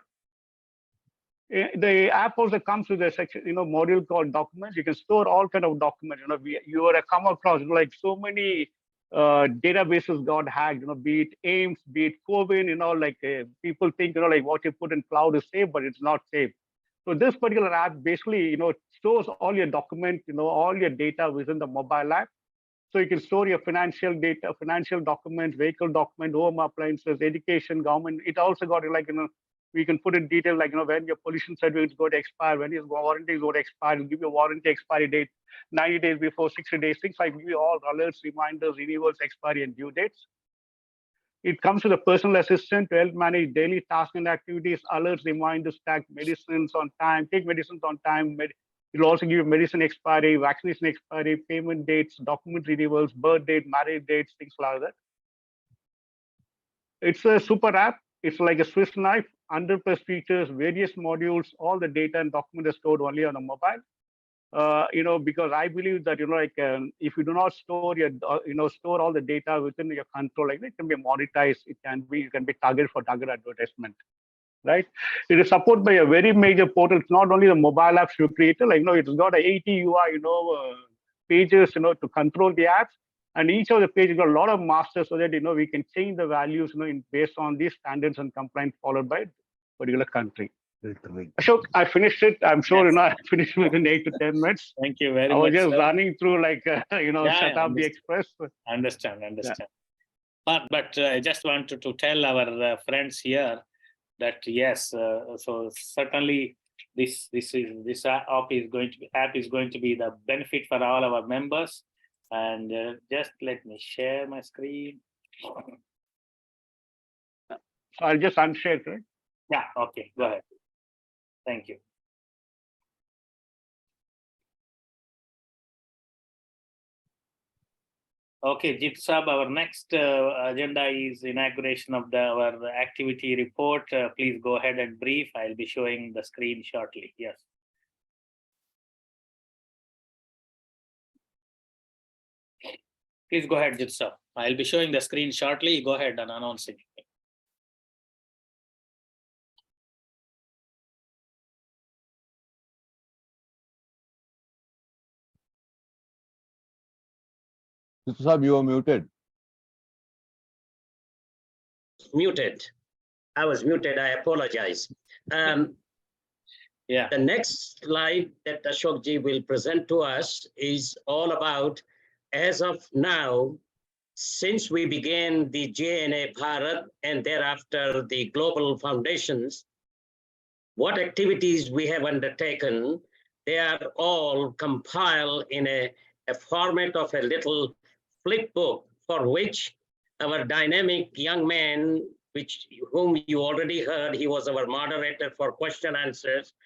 The app also comes with a section, module called documents. You can store all kind of documents. You are come across like so many databases got hacked, be it AIMS, be it COVID, people think, like what you put in cloud is safe, but it's not safe. So this particular app basically, stores all your documents, all your data within the mobile app. So you can store your financial data, financial documents, vehicle documents, home appliances, education, government. It also got we can put in detail when your pollution certificate is going to expire, when your warranty is going to expire, it'll give you a warranty expiry date 90 days before, 60 days, things like give you all alerts, reminders, renewals, expiry, and due dates. It comes with a personal assistant to help manage daily tasks and activities, alerts, reminders, track medicines on time, take medicines on time. It'll also give you medicine expiry, vaccination expiry, payment dates, document renewals, birth date, marriage dates, things like that. It's a super app. It's like a Swiss knife, 100+ features, various modules, all the data and document is stored only on the mobile. Because I believe that, if you do not store store all the data within your control, it can be monetized. You can be targeted for target advertisement, right? It is supported by a very major portal. It's not only the mobile apps you created, it's got a 80 UI, pages, to control the apps. And each of the pages got a lot of masters so that, we can change the values, based on these standards and compliance followed by a particular country. Ashok, I finished it. I'm sure, Yes. I finished within 8 to 10 minutes. Thank you very I much. was just sir. running through Yeah, Shatabdi Express. Understand. But I just wanted to tell our friends here that yes, so certainly this app is going to be the benefit for all our members. And just let me share my screen. So I'll just unshare, right? Yeah. Okay. Go ahead. Thank you. Okay, Jit Saab, our next agenda is inauguration of our activity report. Please go ahead and brief. I'll be showing the screen shortly. Yes. Please go ahead, Jit Saab. I'll be showing the screen shortly. Go ahead and announce it. Mr. Saab, you are muted. Muted. I was muted. I apologize. Yeah. The next slide that Ashok ji will present to us is all about, as of now, since we began the JNA Bharat and thereafter the global foundations, what activities we have undertaken. They are all compiled in a format of a little flip book, for which our dynamic young man, whom you already heard, he was our moderator for question answers,